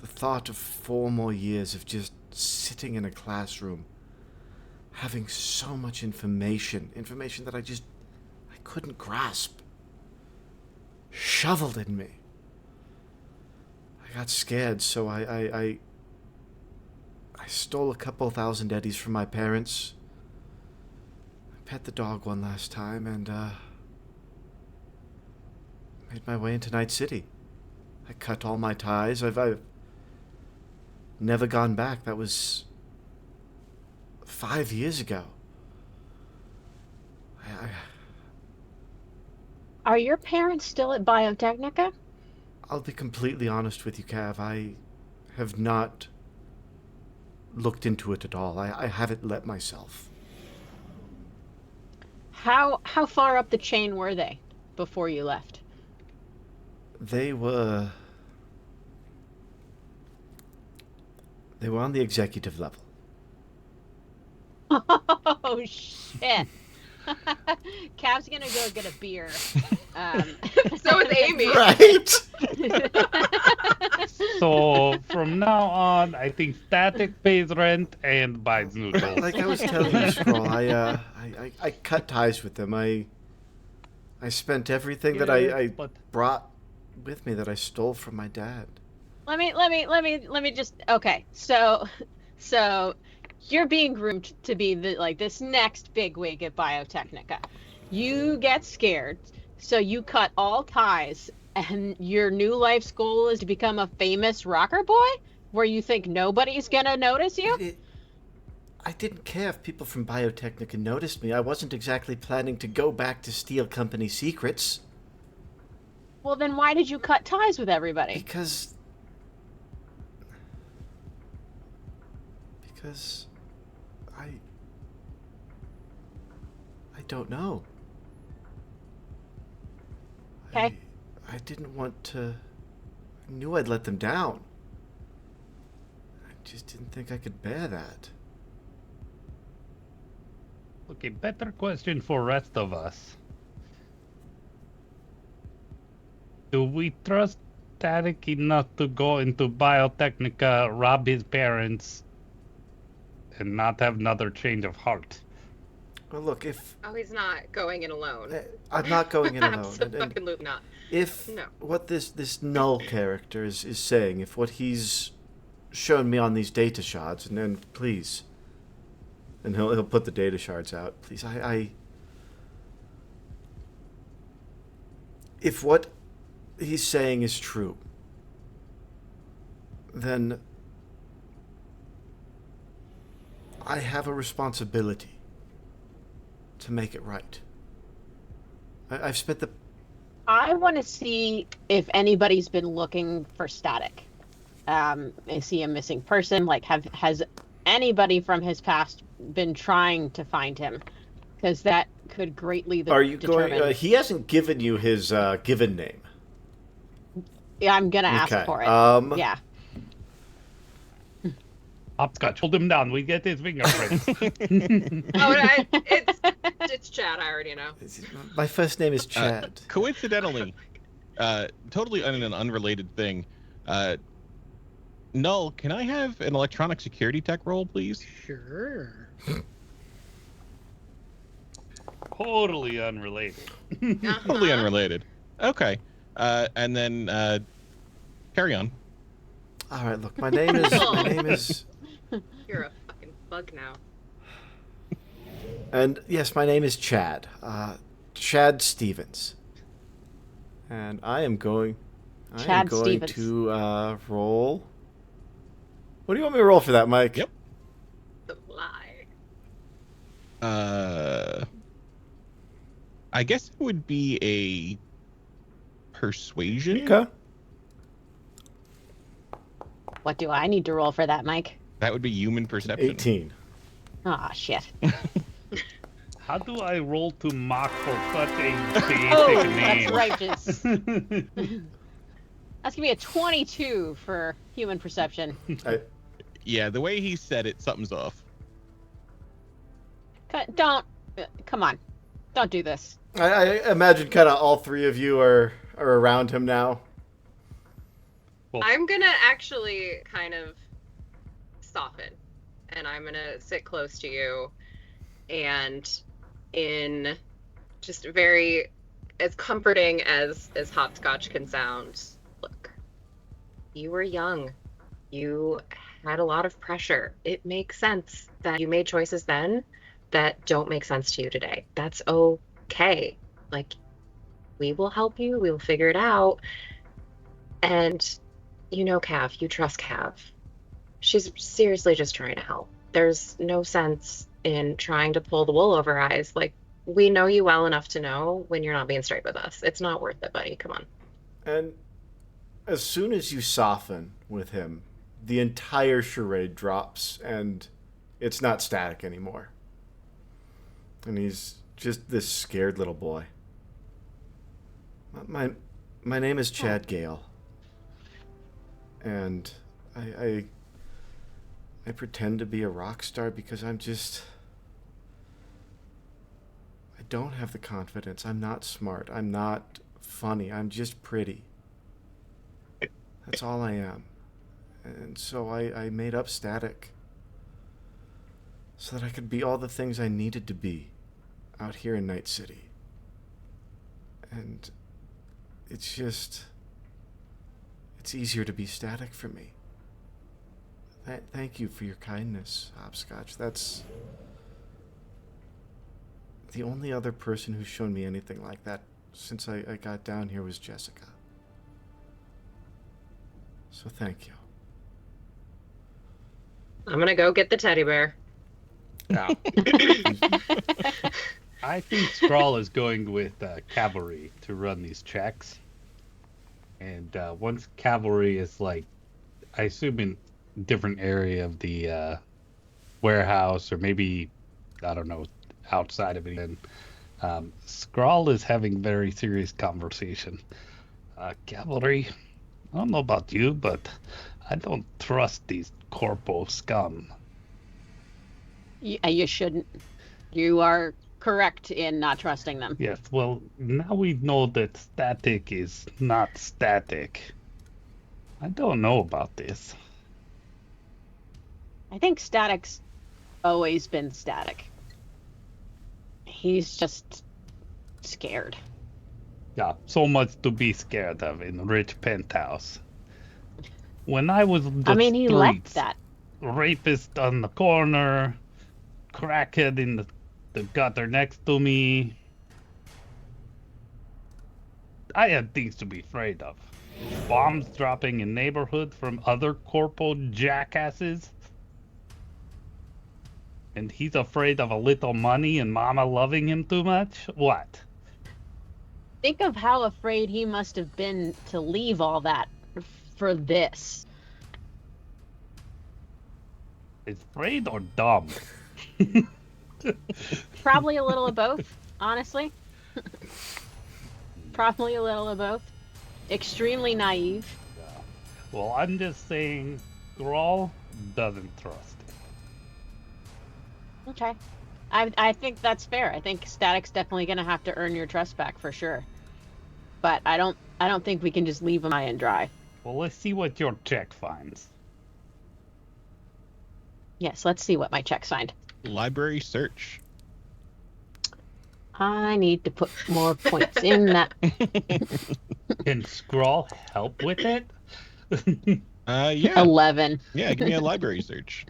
S2: The thought of 4 more years of just sitting in a classroom, having so much information that I couldn't grasp, shoveled in me. I got scared, so I stole a couple thousand eddies from my parents. I pet the dog one last time and made my way into Night City. I cut all my ties. I've never gone back. That was 5 years ago.
S3: Are your parents still at Biotechnica?
S2: I'll be completely honest with you, Cav. I have not looked into it at all. I haven't let myself.
S3: How far up the chain were they before you left?
S2: They were on the executive level.
S3: Oh shit! Cav's gonna go get a beer.
S4: So is Amy.
S2: Right?
S1: So from now on, I think Static pays rent and buys noodles.
S2: Like I was telling you, Scroll, I cut ties with them. I spent everything that I brought with me that I stole from my dad.
S3: Let me just okay. So you're being groomed to be this next bigwig at Biotechnica. You get scared, so you cut all ties, and your new life's goal is to become a famous rocker boy, where you think nobody's gonna notice you.
S2: I didn't care if people from Biotechnica noticed me. I wasn't exactly planning to go back to steal company secrets.
S3: Well, then why did you cut ties with everybody?
S2: Because I don't know.
S3: Okay.
S2: I didn't want to. I knew I'd let them down. I just didn't think I could bear that.
S1: Okay, better question for rest of us. Do we trust Static enough to go into Biotechnica, rob his parents, and not have another change of heart?
S2: Well, look, if
S4: Oh, he's not going in alone.
S2: I'm not going in alone,
S4: Absolutely not.
S2: if
S4: No.
S2: what this Null character is saying, if what he's shown me on these data shards, and then please, and he'll put the data shards out, please. If what he's saying is true, then I have a responsibility to make it right. I've spent the
S3: I want to see if anybody's been looking for Static. Is he a missing person? Like, has anybody from his past been trying to find him? Because that could greatly
S2: Are you
S3: determine.
S2: going? He hasn't given you his given name.
S3: Yeah, I'm gonna ask
S2: Okay,
S3: for it. Yeah.
S1: Hopscotch, hold him down. We get his fingerprints.
S4: It's Chad. I already know.
S2: My first name is Chad.
S5: Coincidentally, totally an unrelated thing. Null, can I have an electronic security tech roll, please?
S6: Sure.
S1: Totally unrelated.
S5: Totally unrelated. Okay. And then carry on.
S2: All right, look, my name is.
S4: You're a fucking bug now.
S2: And yes, my name is Chad. Chad Stevens. And I am going
S3: Stevens.
S2: to roll. What do you want me to roll for that, Mike?
S5: Yep.
S4: The lie.
S5: I guess it would be a persuasion.
S2: Okay.
S3: What do I need to roll for that, Mike?
S5: That would be human perception.
S2: 18.
S3: Ah, shit.
S1: How do I roll to mock for such a basic
S3: Oh,
S1: name?
S3: that's righteous. That's gonna be a 22 for human perception.
S5: Yeah, the way he said it, something's off.
S3: Come on. Don't do this.
S2: I imagine kind of all three of you are around him now.
S1: Well,
S4: I'm gonna actually kind of soften, and I'm gonna sit close to you, and in just very as comforting as hopscotch can sound. Look, you were young. You had a lot of pressure. It makes sense that you made choices then that don't make sense to you today. That's okay. Like, we will help you. We will figure it out. And you know Cav. You trust Cav. She's seriously just trying to help. There's no sense in trying to pull the wool over our eyes. Like, we know you well enough to know when you're not being straight with us. It's not worth it, buddy. Come on.
S2: And as soon as you soften with him, the entire charade drops, and it's not Static anymore. And he's just this scared little boy. My name is Chad Gale. And I pretend to be a rock star because I don't have the confidence. I'm not smart. I'm not funny. I'm just pretty. That's all I am. And so I made up Static so that I could be all the things I needed to be out here in Night City. And it's easier to be Static for me. Thank you for your kindness, Hopscotch. That's the only other person who's shown me anything like that since I got down here was Jessica. So thank you.
S4: I'm gonna go get the teddy bear.
S1: Yeah. I think Scrawl is going with cavalry to run these checks. And once cavalry is like, I assume in a different area of the warehouse, or maybe, I don't know, outside of it. And Scrawl is having very serious conversation. Cavalry, I don't know about you, but I don't trust these corpo scum.
S3: You shouldn't. You are correct in not trusting them.
S1: Yes, well, now we know that Static is not Static. I don't know about this.
S3: I think Static's always been Static. He's just scared.
S1: Yeah, so much to be scared of in rich penthouse. When I was in the
S3: He left
S1: streets,
S3: that.
S1: rapist on the corner, crackhead in the gutter next to me. I had things to be afraid of. Bombs dropping in neighborhood from other corpo jackasses. And he's afraid of a little money and mama loving him too much? What?
S3: Think of how afraid he must have been to leave all that for this.
S1: Is afraid or dumb?
S3: Probably a little of both, honestly. Probably a little of both. Extremely naive.
S1: Well, I'm just saying, Grawl doesn't trust him.
S3: Okay. I think that's fair. I think Static's definitely going to have to earn your trust back for sure. But I don't think we can just leave him high and dry.
S1: Well, let's see what your check finds.
S3: Yes, let's see what my checks find.
S5: Library search.
S3: I need to put more points in that.
S1: Can Scrawl help with it?
S5: Yeah.
S3: 11.
S5: Yeah, give me a library search.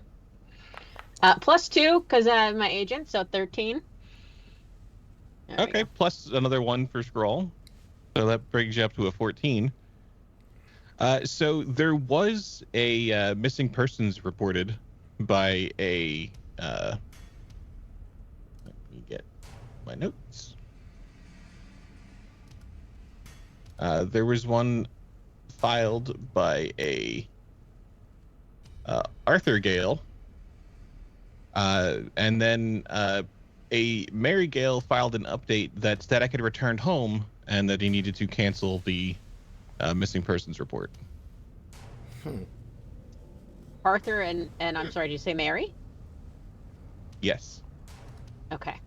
S3: +2 because I have my agent, so 13. There we
S5: Okay,
S3: go.
S5: plus another 1 for scroll. So that brings you up to a 14. So there was a missing persons reported by a... let me get my notes. There was one filed by a Arthur Gale. And then a Mary Gale filed an update that Static had returned home and that he needed to cancel the missing persons report.
S3: Arthur and I'm sorry, did you say Mary?
S5: Yes.
S3: Okay.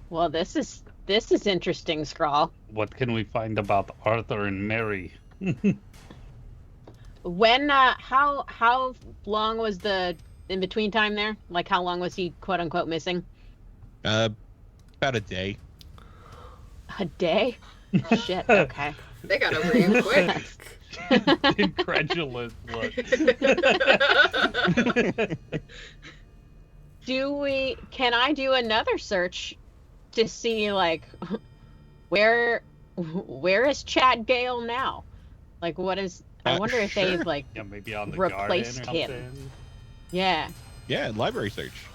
S3: Well, this is interesting, Scrawl.
S1: What can we find about Arthur and Mary?
S3: When how long was the in between time there? Like how long was he quote unquote missing?
S5: About a day.
S3: A day? Shit. Okay.
S4: They got over you quick.
S1: Incredulous look.
S3: Can I do another search to see like where is Chad Gale now? Like what is I wonder if
S5: Sure.
S3: they've like
S1: Yeah, maybe on the
S3: replaced
S1: garden or
S3: him.
S1: something.
S3: yeah.
S5: Yeah, library search.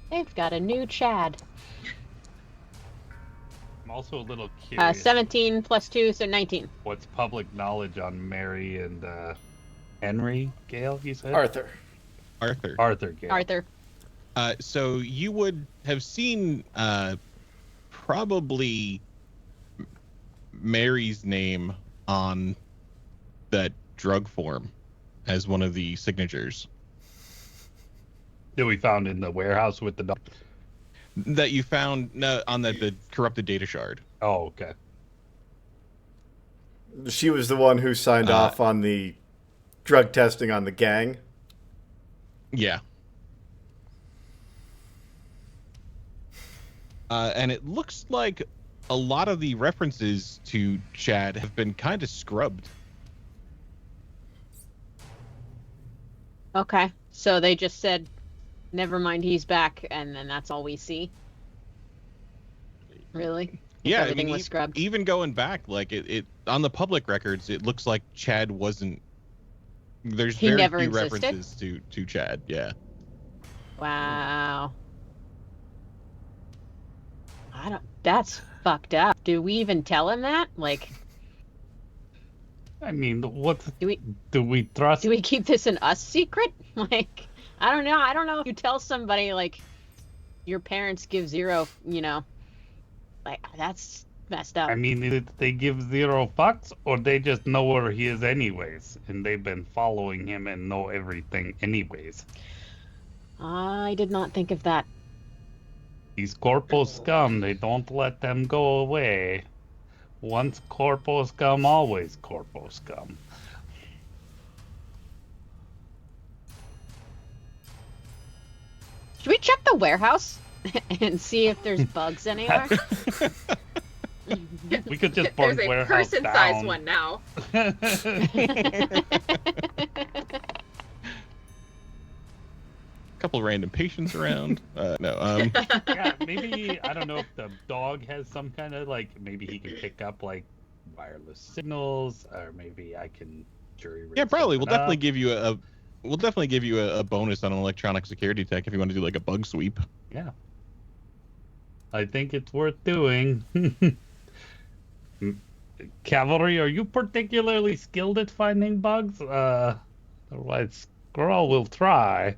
S3: They've got a new Chad.
S1: I'm also a little curious.
S3: 17 +2, so 19.
S1: What's public knowledge on Mary and Henry Gale, you said?
S2: Arthur.
S1: Arthur Gale.
S3: Arthur.
S5: So you would have seen probably Mary's name on that drug form as one of the signatures
S1: That we found in the warehouse with the dog.
S5: that you found on the corrupted data shard.
S1: Oh, okay.
S2: She was the one who signed off on the drug testing on the gang.
S5: Yeah. And it looks like a lot of the references to Chad have been kind of scrubbed.
S3: Okay. So they just said, never mind, he's back, and then that's all we see? Really?
S5: Yeah,
S3: Everything was scrubbed?
S5: Even going back, like it on the public records, it looks like Chad wasn't. There's
S3: He
S5: very
S3: never
S5: few
S3: existed?
S5: references to Chad. Yeah.
S3: Wow. That's fucked up. Do we even tell him that? Like,
S1: I mean, what
S3: do
S1: we trust?
S3: we keep this an us secret? Like, I don't know. I don't know if you tell somebody, like, your parents give 0, like, that's messed up.
S1: I mean, either they give 0 fucks, or they just know where he is anyways, and they've been following him and know everything anyways.
S3: I did not think of that.
S1: These corpo scum, they don't let them go away. Once corpo scum, always corpo scum.
S3: Should we check the warehouse and see if there's bugs anywhere?
S1: We could just burn
S4: There's a
S1: warehouse
S4: person-sized
S1: down.
S4: one now.
S5: Couple random patients around. No.
S1: Yeah, maybe, I don't know if the dog has some kind of, like, maybe he can pick up, like, wireless signals, or maybe I can jury rig
S5: Yeah, probably. We'll
S1: something
S5: definitely
S1: up.
S5: give you a bonus on an electronic security tech if you want to do like a bug sweep.
S1: Yeah. I think it's worth doing. Cavalry, are you particularly skilled at finding bugs? Otherwise, Squirrel will try.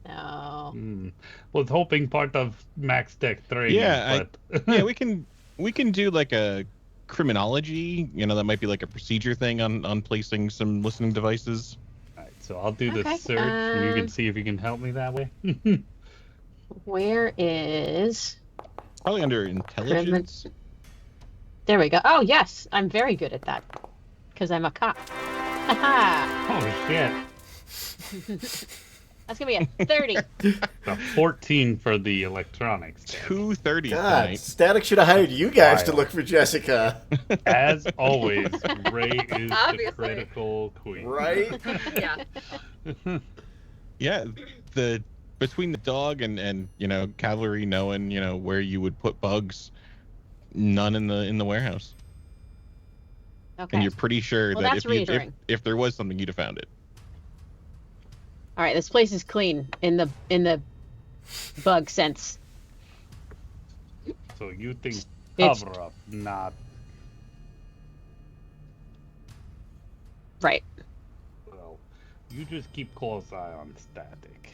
S3: No.
S1: Was hoping part of Max Tech training,
S5: Yeah,
S1: but
S5: yeah, we can do like a criminology. That might be like a procedure thing on placing some listening devices.
S1: Alright, so I'll do the
S3: Okay,
S1: search, and you can see if you can help me that way.
S3: Where is...
S5: Probably under intelligence.
S3: There we go. Oh, yes. I'm very good at that. Because I'm a cop. Haha.
S1: Oh shit!
S3: That's going to be a 30.
S1: A 14 for the electronics.
S5: 230
S2: God,
S5: tonight.
S2: Static should have hired you guys to
S1: Wild.
S2: look for Jessica.
S1: As always, Ray is the
S4: Obviously.
S1: critical queen.
S2: Right?
S4: Yeah.
S5: Yeah, between the dog and cavalry knowing where you would put bugs, none in the warehouse,
S3: Okay.
S5: and you're pretty sure
S3: Well,
S5: that
S3: that's
S5: if
S3: reassuring.
S5: if there was something, you'd have found it.
S3: All right, this place is clean in the bug sense.
S1: So you think
S3: It's-
S1: cover up, not
S3: Right.
S1: well. You just keep close eye on Static.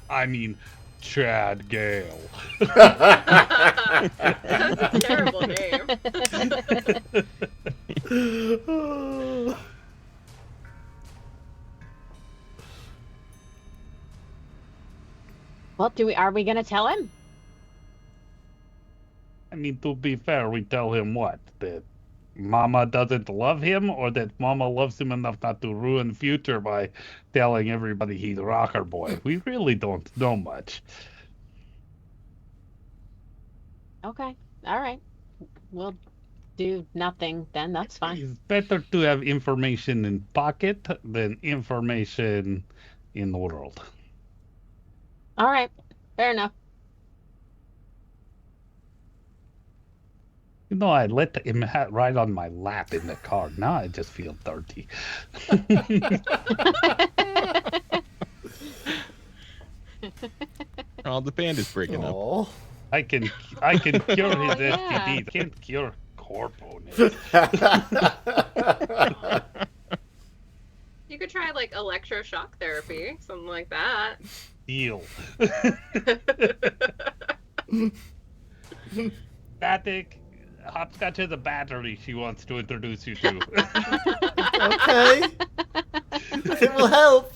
S1: I mean, Chad Gale.
S4: That's a terrible name.
S3: Well, are we gonna tell him?
S1: I mean, to be fair, we tell him what? That Mama doesn't love him, or that Mama loves him enough not to ruin the future by telling everybody he's rocker boy. We really don't know much.
S3: Okay. All right. We'll do nothing then. That's fine.
S1: It's better to have information in pocket than information in the world.
S3: All right. Fair enough.
S1: I let him ride on my lap in the car. Now I just feel dirty.
S5: Oh, the band is breaking up.
S2: Oh.
S1: I can cure his
S3: yeah.
S1: STDs. I can't cure corponate.
S4: You could try like electroshock therapy, something like that.
S1: Deal. Static. Hopscotch has a battery she wants to introduce you to.
S2: Okay. It will help.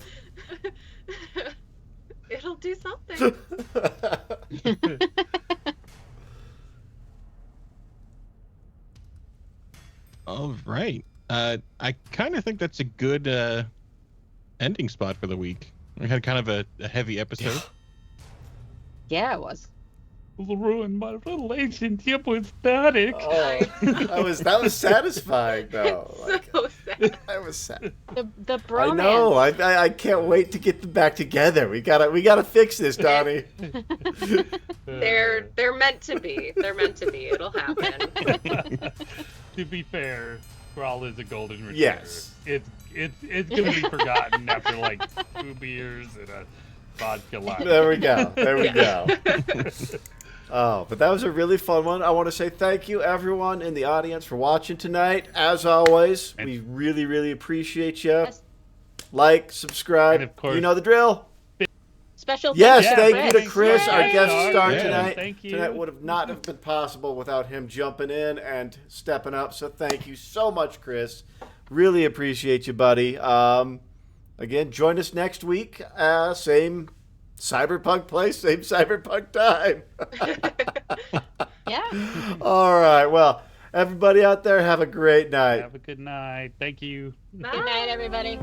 S4: It'll do something.
S5: All right. I kind of think that's a good ending spot for the week. We had kind of a heavy episode.
S3: Yeah, it was.
S1: Ruined my relationship with Static.
S2: Oh, that was satisfying though. Like,
S4: So sad.
S2: I was sad.
S3: The
S2: I
S3: bromance.
S2: know. I can't wait to get them back together. We gotta fix this, Donnie.
S4: They're meant to be. They're meant to be. It'll happen.
S1: To be fair, Grawl is a golden retriever.
S2: Yes.
S1: It's gonna be forgotten after like 2 beers and a vodka latte.
S2: There we go. There we
S4: Yeah.
S2: go. Oh, but that was a really fun one. I want to say thank you, everyone in the audience, for watching tonight. As always, we really, really appreciate you.
S3: Yes.
S2: Like, subscribe.
S1: And of course-
S2: You know the drill.
S3: Special
S2: Yes,
S3: thanks
S2: thank
S3: to
S2: you to Chris, our
S3: Yay!
S2: guest star
S5: Yeah.
S2: tonight.
S1: Thank you.
S2: Tonight would have not have been possible without him jumping in and stepping up. So thank you so much, Chris. Really appreciate you, buddy. Again, join us next week. Same Cyberpunk place, same Cyberpunk time.
S3: Yeah.
S2: All right. Well, everybody out there, have a great night.
S1: Have a good night. Thank you.
S4: Bye.
S3: Good night, everybody.